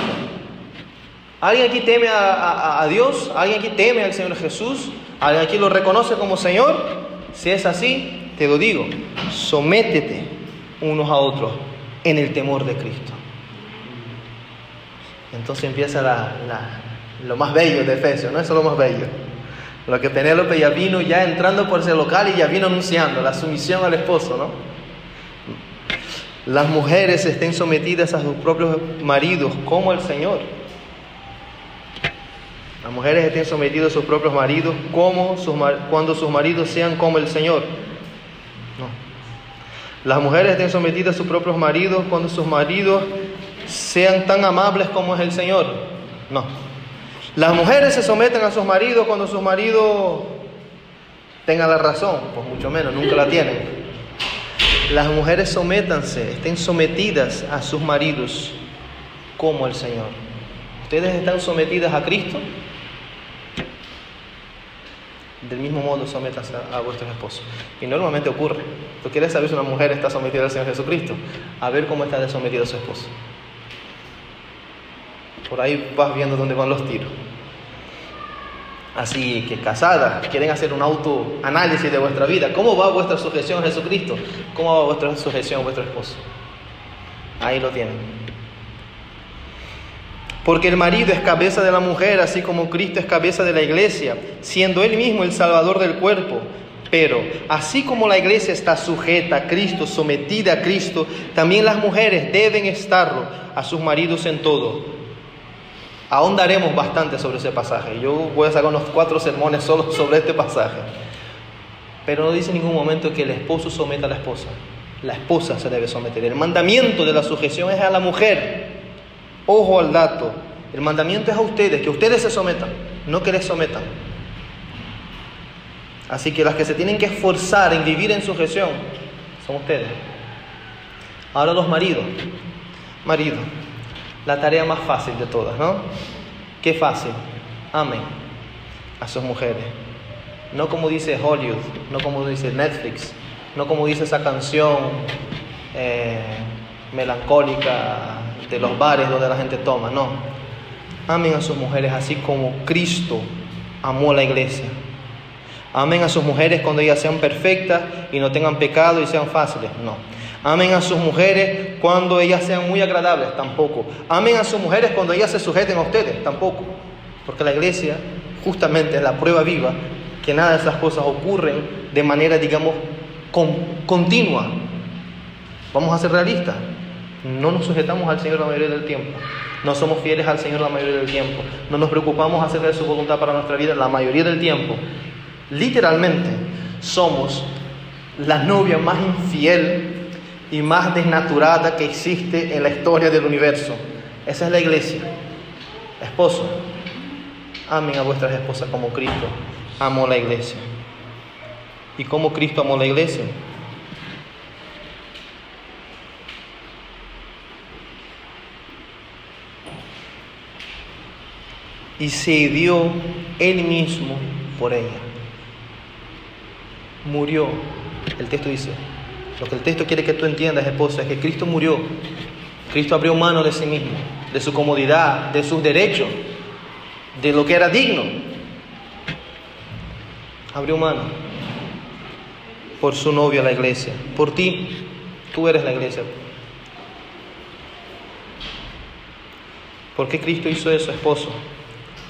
¿Alguien aquí teme a Dios? ¿Alguien aquí teme al Señor Jesús? ¿Alguien aquí lo reconoce como Señor? Si es así, te lo digo, sométete unos a otros en el temor de Cristo. Entonces empieza lo más bello de Efesios, ¿no? Eso es lo más bello. Lo que Penélope ya vino ya entrando por ese local y ya vino anunciando, la sumisión al esposo, ¿no? Las mujeres estén sometidas a sus propios maridos como al Señor. Las mujeres estén sometidas a sus propios maridos cuando sus maridos sean como el Señor. No. Las mujeres estén sometidas a sus propios maridos cuando sus maridos sean tan amables como es el Señor. No. Las mujeres se someten a sus maridos cuando sus maridos tengan la razón, pues mucho menos, nunca la tienen. Las mujeres sométanse, estén sometidas a sus maridos como el Señor. ¿Ustedes están sometidas a Cristo? Del mismo modo, sométanse a vuestros esposos. Y normalmente ocurre. ¿Tú quieres saber si una mujer está sometida al Señor Jesucristo? A ver cómo está de sometida a su esposo. Por ahí vas viendo dónde van los tiros. Así que casadas, quieren hacer un autoanálisis de vuestra vida. ¿Cómo va vuestra sujeción a Jesucristo? ¿Cómo va vuestra sujeción a vuestro esposo? Ahí lo tienen. Porque el marido es cabeza de la mujer, así como Cristo es cabeza de la iglesia, siendo Él mismo el Salvador del cuerpo. Pero, así como la iglesia está sujeta a Cristo, sometida a Cristo, también las mujeres deben estarlo a sus maridos en todo. Ahondaremos bastante sobre ese pasaje. Yo voy a sacar unos 4 sermones solo sobre este pasaje. Pero no dice en ningún momento que el esposo someta a la esposa. La esposa se debe someter. El mandamiento de la sujeción es a la mujer. Ojo al dato, el mandamiento es a ustedes, que ustedes se sometan, no que les sometan. Así que las que se tienen que esforzar en vivir en sujeción Son ustedes. Ahora los maridos. Marido, la tarea más fácil de todas, ¿no? Qué fácil. Amen a sus mujeres. No como dice Hollywood, no como dice Netflix, no como dice esa canción melancólica de los bares donde la gente toma, no. Amen a sus mujeres así como Cristo amó a la iglesia. Amen a sus mujeres cuando ellas sean perfectas y no tengan pecado y sean fáciles, no. Amen a sus mujeres cuando ellas sean muy agradables, tampoco. Amen a sus mujeres cuando ellas se sujeten a ustedes, tampoco. Porque la iglesia justamente es la prueba viva que nada de esas cosas ocurren de manera, digamos, continua. Vamos a ser realistas. No nos sujetamos al Señor la mayoría del tiempo. No somos fieles al Señor la mayoría del tiempo. No nos preocupamos acerca de su voluntad para nuestra vida la mayoría del tiempo. Literalmente somos la novia más infiel y más desnaturada que existe en la historia del universo. Esa es la iglesia. Esposo, amen a vuestras esposas como Cristo amó la iglesia. ¿Y cómo Cristo amó la iglesia? Y se dio Él mismo por ella. Murió. El texto dice, lo que el texto quiere que tú entiendas, esposa, es que Cristo murió. Cristo abrió mano de sí mismo, de su comodidad, de sus derechos, de lo que era digno. Abrió mano por su novia, la iglesia. Por ti, tú eres la iglesia. ¿Por qué Cristo hizo eso, esposo?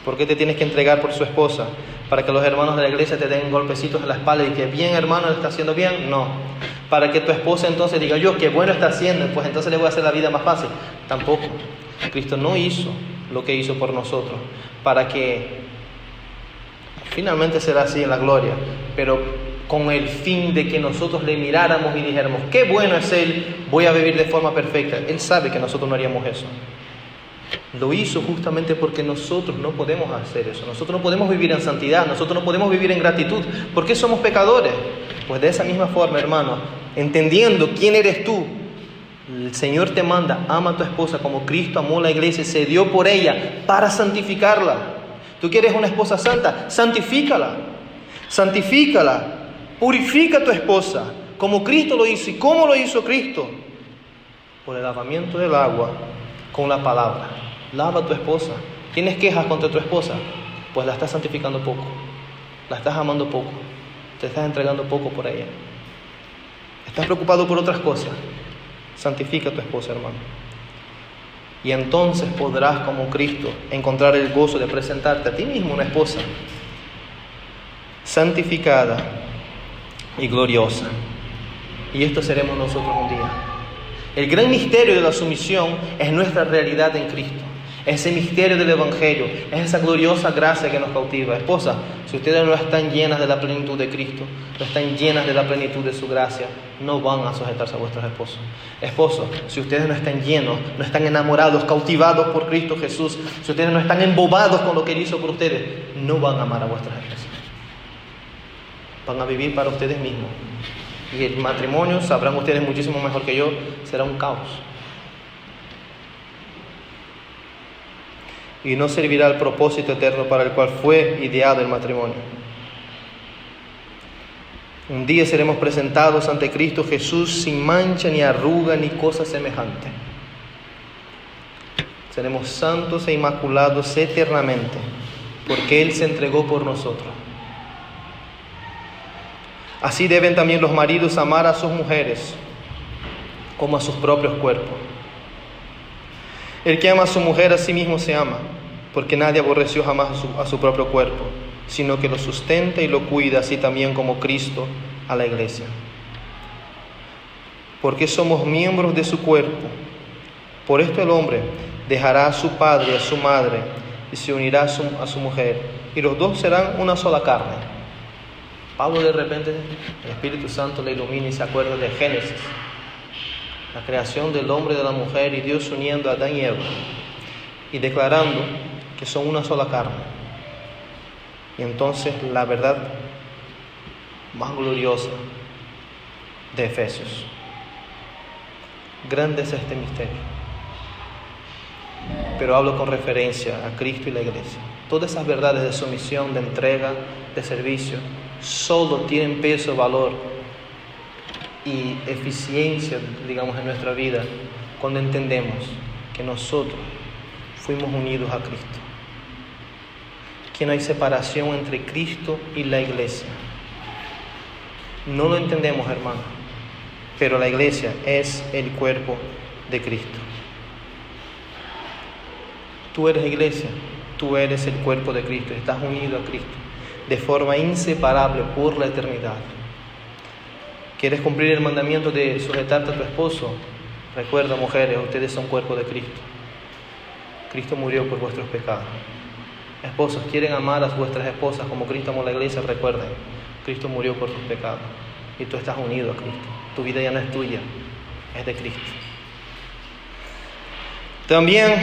¿Por qué te tienes que entregar por su esposa? ¿Para que los hermanos de la iglesia te den golpecitos en la espalda y que bien, hermano, lo está haciendo bien? No. Para que tu esposa entonces diga, yo, qué bueno está haciendo, pues entonces le voy a hacer la vida más fácil. Tampoco. Cristo no hizo lo que hizo por nosotros, para que finalmente será así en la gloria, pero con el fin de que nosotros le miráramos y dijéramos, qué bueno es Él, voy a vivir de forma perfecta. Él sabe que nosotros no haríamos eso. Lo hizo justamente porque nosotros no podemos hacer eso. Nosotros no podemos vivir en santidad, nosotros no podemos vivir en gratitud. ¿Por qué somos pecadores? Pues de esa misma forma, hermano, entendiendo quién eres tú, el Señor te manda, ama a tu esposa como Cristo amó la iglesia y se dio por ella para santificarla. ¿Tú quieres una esposa santa? Santifícala. Santifícala. Purifica a tu esposa como Cristo lo hizo. ¿Y cómo lo hizo Cristo? Por el lavamiento del agua con la palabra. Lava a tu esposa. ¿Tienes quejas contra tu esposa? Pues la estás santificando poco. La estás amando poco. Te estás entregando poco por ella. Estás preocupado por otras cosas. Santifica a tu esposa, hermano. Y entonces podrás, como Cristo, encontrar el gozo de presentarte a ti mismo una esposa santificada y gloriosa. Y esto seremos nosotros un día. El gran misterio de la sumisión es nuestra realidad en Cristo. Ese misterio del Evangelio es esa gloriosa gracia que nos cautiva. Esposa, si ustedes no están llenas de la plenitud de Cristo, no están llenas de la plenitud de su gracia, no van a sujetarse a vuestros esposos. Esposos, si ustedes no están llenos, no están enamorados, cautivados por Cristo Jesús, si ustedes no están embobados con lo que Él hizo por ustedes, no van a amar a vuestras esposas. Van a vivir para ustedes mismos. Y el matrimonio, sabrán ustedes muchísimo mejor que yo, será un caos. Y no servirá al propósito eterno para el cual fue ideado el matrimonio. Un día seremos presentados ante Cristo Jesús sin mancha, ni arruga, ni cosa semejante. Seremos santos e inmaculados eternamente, porque Él se entregó por nosotros. Así deben también los maridos amar a sus mujeres como a sus propios cuerpos. El que ama a su mujer a sí mismo se ama, porque nadie aborreció jamás a su propio cuerpo, sino que lo sustenta y lo cuida, así también como Cristo a la iglesia. Porque somos miembros de su cuerpo. Por esto el hombre dejará a su padre y a su madre y se unirá a su mujer, y los dos serán una sola carne. Pablo de repente, el Espíritu Santo le ilumina y se acuerda de Génesis, la creación del hombre y de la mujer y Dios uniendo a Adán y Eva y declarando que son una sola carne. Y entonces la verdad más gloriosa de Efesios. Grande es este misterio. Pero hablo con referencia a Cristo y la iglesia. Todas esas verdades de sumisión, de entrega, de servicio, solo tienen peso, valor y eficiencia, digamos, en nuestra vida cuando entendemos que nosotros fuimos unidos a Cristo. Que no hay separación entre Cristo y la iglesia. No lo entendemos, hermano, pero la iglesia es el cuerpo de Cristo. Tú eres iglesia, tú eres el cuerpo de Cristo, estás unido a Cristo de forma inseparable por la eternidad. ¿Quieres cumplir el mandamiento de sujetarte a tu esposo? Recuerda, mujeres, ustedes son cuerpo de Cristo. Cristo murió por vuestros pecados. Esposos, ¿quieren amar a vuestras esposas como Cristo amó a la iglesia? Recuerden, Cristo murió por tus pecados y tú estás unido a Cristo. Tu vida ya no es tuya, es de Cristo. También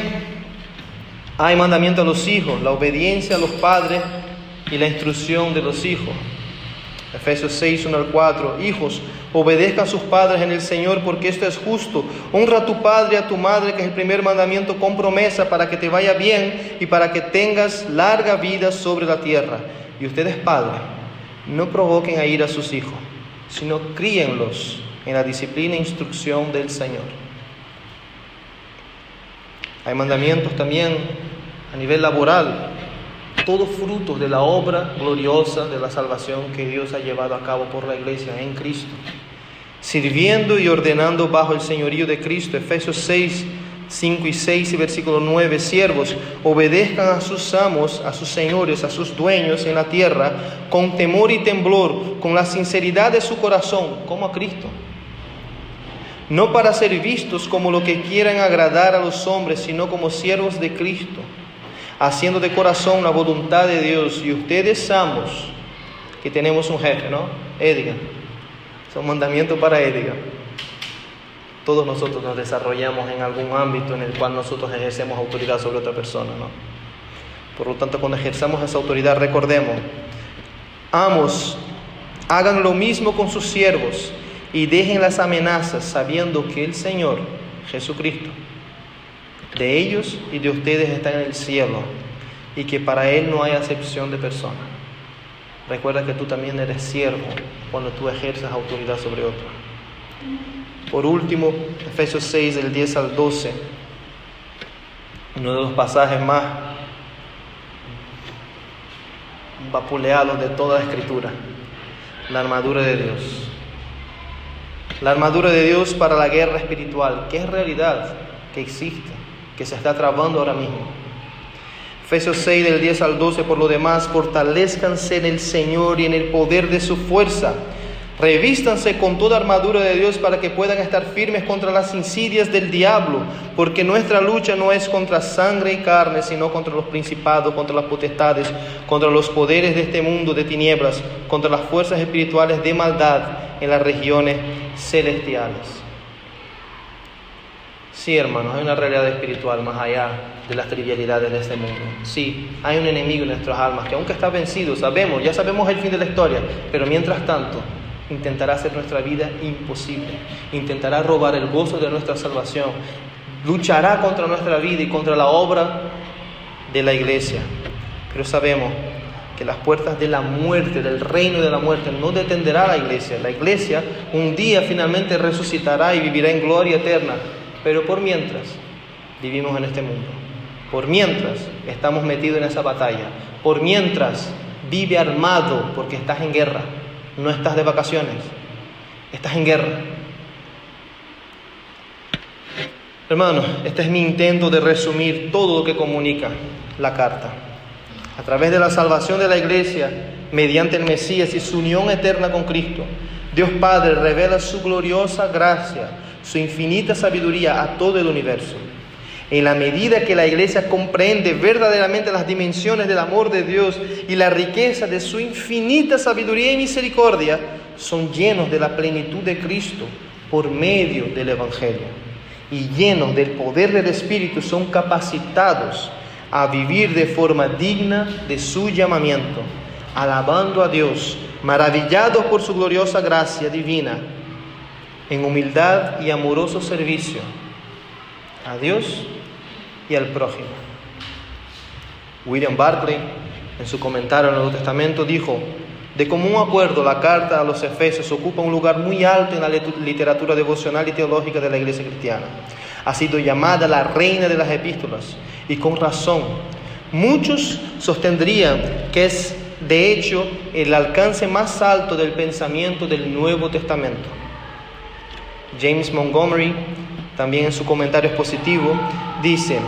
hay mandamiento a los hijos, la obediencia a los padres y la instrucción de los hijos. Efesios 6, 1 al 4. Hijos, obedezcan a sus padres en el Señor, porque esto es justo. Honra a tu padre y a tu madre, que es el primer mandamiento con promesa, para que te vaya bien y para que tengas larga vida sobre la tierra. Y ustedes, padres, no provoquen a ira a sus hijos, sino críenlos en la disciplina e instrucción del Señor. Hay mandamientos también a nivel laboral, todos frutos de la obra gloriosa de la salvación que Dios ha llevado a cabo por la iglesia en Cristo, sirviendo y ordenando bajo el señorío de Cristo. Efesios 6, 5 y 6 y versículo 9. Siervos, obedezcan a sus amos, a sus señores, a sus dueños en la tierra, con temor y temblor, con la sinceridad de su corazón, como a Cristo, no para ser vistos como lo que quieran agradar a los hombres, sino como siervos de Cristo, haciendo de corazón la voluntad de Dios. Y ustedes, amos, que tenemos un jefe, ¿no? Edgar. Es un mandamiento para Edgar. Todos nosotros nos desarrollamos en algún ámbito en el cual nosotros ejercemos autoridad sobre otra persona, ¿no? Por lo tanto, cuando ejerzamos esa autoridad, recordemos, amos, hagan lo mismo con sus siervos y dejen las amenazas, sabiendo que el Señor, Jesucristo, de ellos y de ustedes está en el cielo, y que para Él no hay acepción de persona. Recuerda que tú también eres siervo cuando tú ejerces autoridad sobre otro. Por último, Efesios 6, del 10 al 12, uno de los pasajes más vapuleados de toda la Escritura, la armadura de Dios. La armadura de Dios para la guerra espiritual, que es realidad, que existe, que se está trabando ahora mismo. Efesios 6, del 10 al 12, por lo demás, fortalezcanse en el Señor y en el poder de su fuerza. Revístanse con toda armadura de Dios para que puedan estar firmes contra las insidias del diablo, porque nuestra lucha no es contra sangre y carne, sino contra los principados, contra las potestades, contra los poderes de este mundo de tinieblas, contra las fuerzas espirituales de maldad en las regiones celestiales. Sí, hermanos, hay una realidad espiritual más allá de las trivialidades de este mundo. Sí, hay un enemigo en nuestras almas que aunque está vencido, ya sabemos el fin de la historia, pero mientras tanto intentará hacer nuestra vida imposible, intentará robar el gozo de nuestra salvación, luchará contra nuestra vida y contra la obra de la iglesia. Pero sabemos que las puertas de la muerte, del reino de la muerte, no detendrá a la iglesia. La iglesia un día finalmente resucitará y vivirá en gloria eterna. Pero por mientras vivimos en este mundo, por mientras estamos metidos en esa batalla, por mientras vive armado, porque estás en guerra, no estás de vacaciones, estás en guerra. Hermanos, este es mi intento de resumir todo lo que comunica la carta. A través de la salvación de la iglesia, mediante el Mesías y su unión eterna con Cristo, Dios Padre revela su gloriosa gracia, su infinita sabiduría a todo el universo. En la medida que la iglesia comprende verdaderamente las dimensiones del amor de Dios y la riqueza de su infinita sabiduría y misericordia, son llenos de la plenitud de Cristo por medio del Evangelio. Y llenos del poder del Espíritu, son capacitados a vivir de forma digna de su llamamiento, alabando a Dios, maravillados por su gloriosa gracia divina en humildad y amoroso servicio a Dios y al prójimo. William Barclay, en su comentario al Nuevo Testamento, dijo: de común acuerdo, la carta a los Efesios ocupa un lugar muy alto en la literatura devocional y teológica de la Iglesia cristiana. Ha sido llamada la reina de las epístolas, y con razón. Muchos sostendrían que es, de hecho, el alcance más alto del pensamiento del Nuevo Testamento. James Montgomery, también en su comentario expositivo, dice: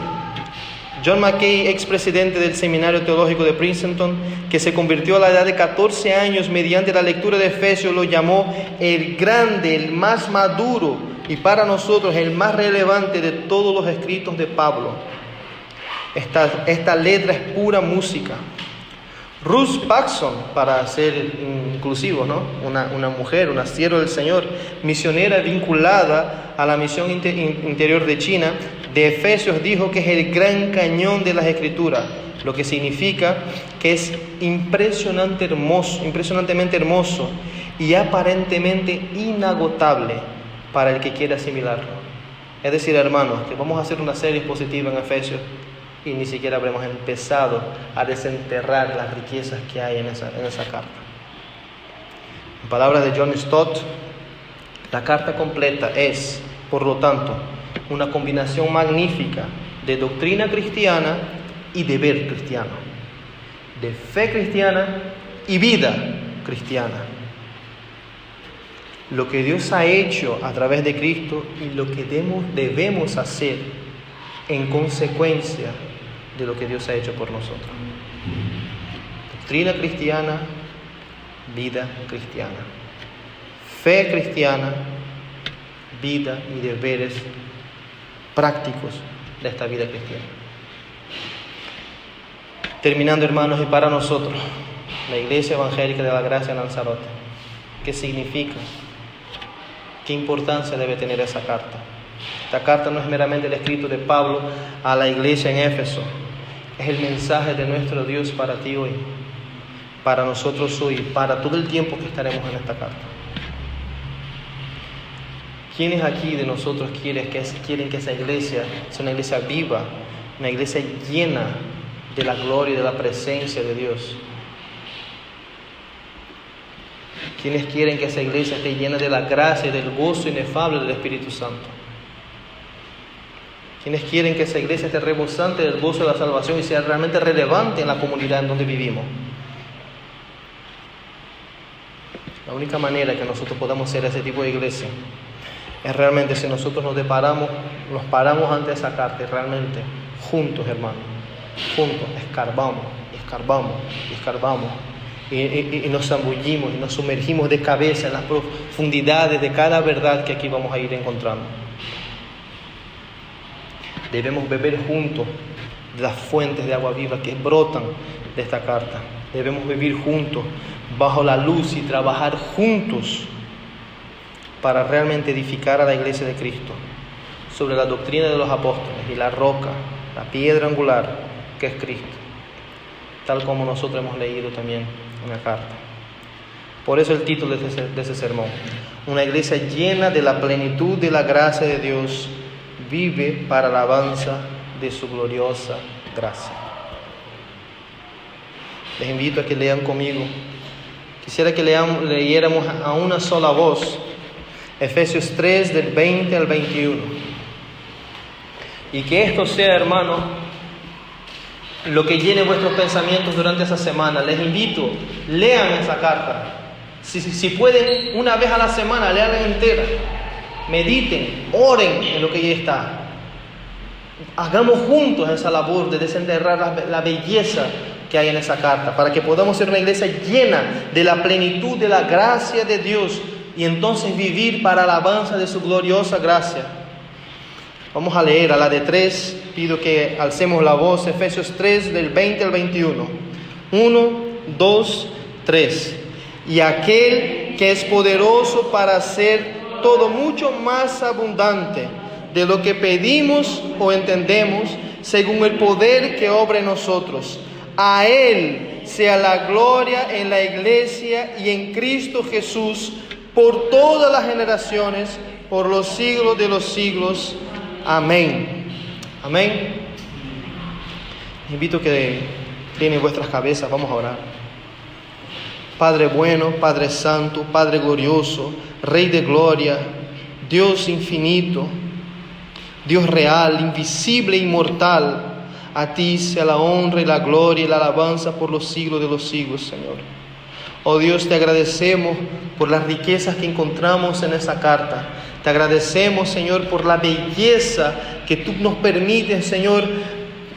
John Mackay, expresidente del Seminario Teológico de Princeton, que se convirtió a la edad de 14 años mediante la lectura de Efesios, lo llamó el grande, el más maduro y para nosotros el más relevante de todos los escritos de Pablo. Esta letra es pura música. Ruth Paxson, para ser inclusivos, ¿no? Una mujer, una sierva del Señor, misionera vinculada a la misión interior de China, de Efesios, dijo que es el gran cañón de las Escrituras, lo que significa que es impresionantemente hermoso y aparentemente inagotable para el que quiera asimilarlo. Es decir, hermanos, que vamos a hacer una serie expositiva en Efesios y ni siquiera habremos empezado a desenterrar las riquezas que hay en esa carta. En palabras de John Stott, la carta completa es, por lo tanto, una combinación magnífica de doctrina cristiana y deber cristiano, de fe cristiana y vida cristiana. Lo que Dios ha hecho a través de Cristo y lo que debemos hacer en consecuencia de lo que Dios ha hecho por nosotros. Doctrina cristiana, vida cristiana. Fe cristiana, vida y deberes prácticos de esta vida cristiana. Terminando, hermanos, y para nosotros, la Iglesia Evangélica de la Gracia de Lanzarote, ¿qué significa? ¿Qué importancia debe tener esa carta? Esta carta no es meramente el escrito de Pablo a la iglesia en Éfeso, es el mensaje de nuestro Dios para ti hoy, para nosotros hoy, para todo el tiempo que estaremos en esta carta. ¿Quiénes aquí de nosotros quieren que esa iglesia sea una iglesia viva, una iglesia llena de la gloria y de la presencia de Dios? ¿Quiénes quieren que esa iglesia esté llena de la gracia y del gozo inefable del Espíritu Santo? ¿Quiénes quieren que esa iglesia esté rebosante del gozo de la salvación y sea realmente relevante en la comunidad en donde vivimos? La única manera que nosotros podamos ser ese tipo de iglesia es realmente si nosotros nos paramos ante esa carta y realmente juntos, hermanos, juntos escarbamos y nos zambullimos y nos sumergimos de cabeza en las profundidades de cada verdad que aquí vamos a ir encontrando. Debemos beber juntos de las fuentes de agua viva que brotan de esta carta. Debemos vivir juntos bajo la luz y trabajar juntos para realmente edificar a la iglesia de Cristo sobre la doctrina de los apóstoles y la roca, la piedra angular que es Cristo, tal como nosotros hemos leído también en la carta. Por eso el título de ese sermón: una iglesia llena de la plenitud de la gracia de Dios, vive para la alabanza de su gloriosa gracia. Les invito a que lean conmigo. Quisiera que leyéramos a una sola voz Efesios 3 del 20 al 21. Y que esto sea, hermano, lo que llene vuestros pensamientos durante esa semana. Les invito, lean esa carta. Si pueden, una vez a la semana, leanla entera. Mediten, oren en lo que ya está. Hagamos juntos esa labor de desenterrar la belleza que hay en esa carta, para que podamos ser una iglesia llena de la plenitud de la gracia de Dios y entonces vivir para la alabanza de su gloriosa gracia. Vamos a leer a la de 3. Pido que alcemos la voz. Efesios 3 del 20 al 21. 1, 2, 3. Y aquel que es poderoso para hacer todo mucho más abundante de lo que pedimos o entendemos, según el poder que obra en nosotros. A Él sea la gloria en la iglesia y en Cristo Jesús por todas las generaciones, por los siglos de los siglos. Amén. Amén. Invito a que tienen vuestras cabezas, vamos a orar. Padre bueno, Padre santo, Padre glorioso, Rey de gloria, Dios infinito, Dios real, invisible e inmortal, a ti sea la honra y la gloria y la alabanza por los siglos de los siglos, Señor. Oh Dios, te agradecemos por las riquezas que encontramos en esa carta. Te agradecemos, Señor, por la belleza que tú nos permites, Señor,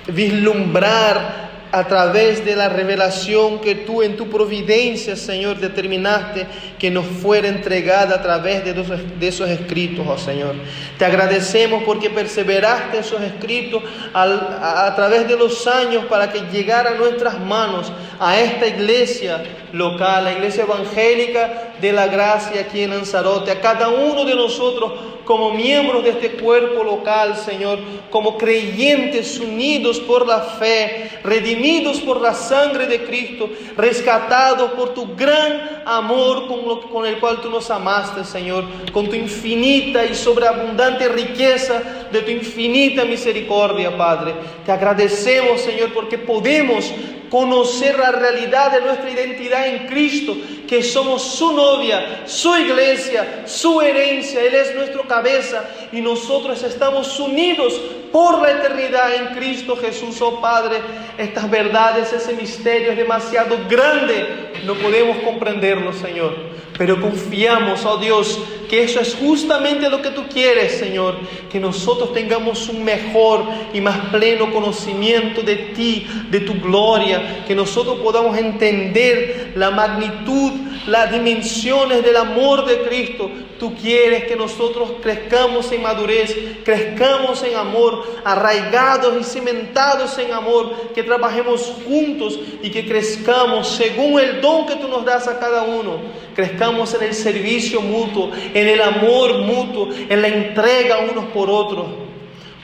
vislumbrar a través de la revelación que tú en tu providencia, Señor, determinaste que nos fuera entregada a través de esos escritos, oh Señor. Te agradecemos porque perseveraste esos escritos a través de los años para que llegara a nuestras manos, a esta iglesia local, la iglesia evangélica de la gracia aquí en Lanzarote, a cada uno de nosotros como miembros de este cuerpo local, Señor, como creyentes unidos por la fe, redimidos por la sangre de Cristo, rescatados por tu gran amor con el cual tú nos amaste, Señor, con tu infinita y sobreabundante riqueza de tu infinita misericordia, Padre. Te agradecemos, Señor, porque podemos conocer la realidad de nuestra identidad en Cristo, que somos su novia, su iglesia, su herencia. Él es nuestro cabeza y nosotros estamos unidos por la eternidad en Cristo Jesús. Oh Padre, estas verdades, ese misterio es demasiado grande, no podemos comprenderlo, Señor, pero confiamos, oh Dios, que eso es justamente lo que tú quieres, Señor, que nosotros tengamos un mejor y más pleno conocimiento de ti, de tu gloria, que nosotros podamos entender la magnitud, las dimensiones del amor de Cristo. Tú quieres que nosotros crezcamos en madurez, crezcamos en amor, arraigados y cimentados en amor, que trabajemos juntos y que crezcamos según el don que tú nos das a cada uno. Crezcamos en el servicio mutuo, en el amor mutuo, en la entrega unos por otros.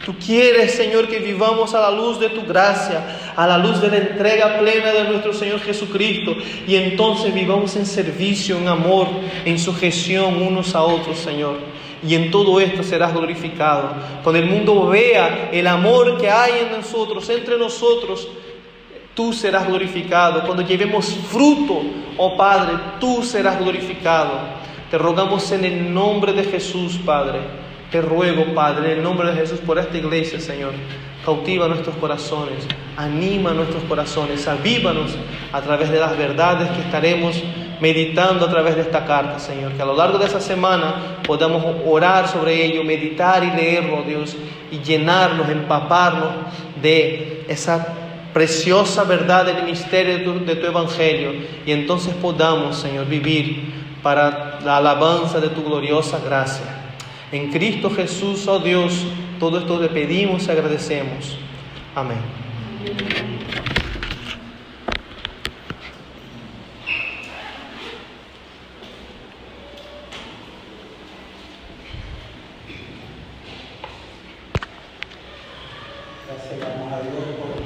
Tú quieres, Señor, que vivamos a la luz de tu gracia, a la luz de la entrega plena de nuestro Señor Jesucristo, y entonces vivamos en servicio, en amor, en sujeción unos a otros, Señor. Y en todo esto serás glorificado. Cuando el mundo vea el amor que hay en nosotros, entre nosotros, tú serás glorificado. Cuando llevemos fruto, oh Padre, tú serás glorificado. Te rogamos en el nombre de Jesús, Padre. Te ruego, Padre, en el nombre de Jesús, por esta iglesia, Señor. Cautiva nuestros corazones, anima nuestros corazones, avívanos a través de las verdades que estaremos meditando a través de esta carta, Señor. Que a lo largo de esa semana podamos orar sobre ello, meditar y leerlo, Dios, y llenarnos, empaparnos de esa preciosa verdad del misterio de tu evangelio. Y entonces podamos, Señor, vivir para la alabanza de tu gloriosa gracia. En Cristo Jesús, oh Dios, todo esto le pedimos y agradecemos. Amén. Gracias damos a Dios por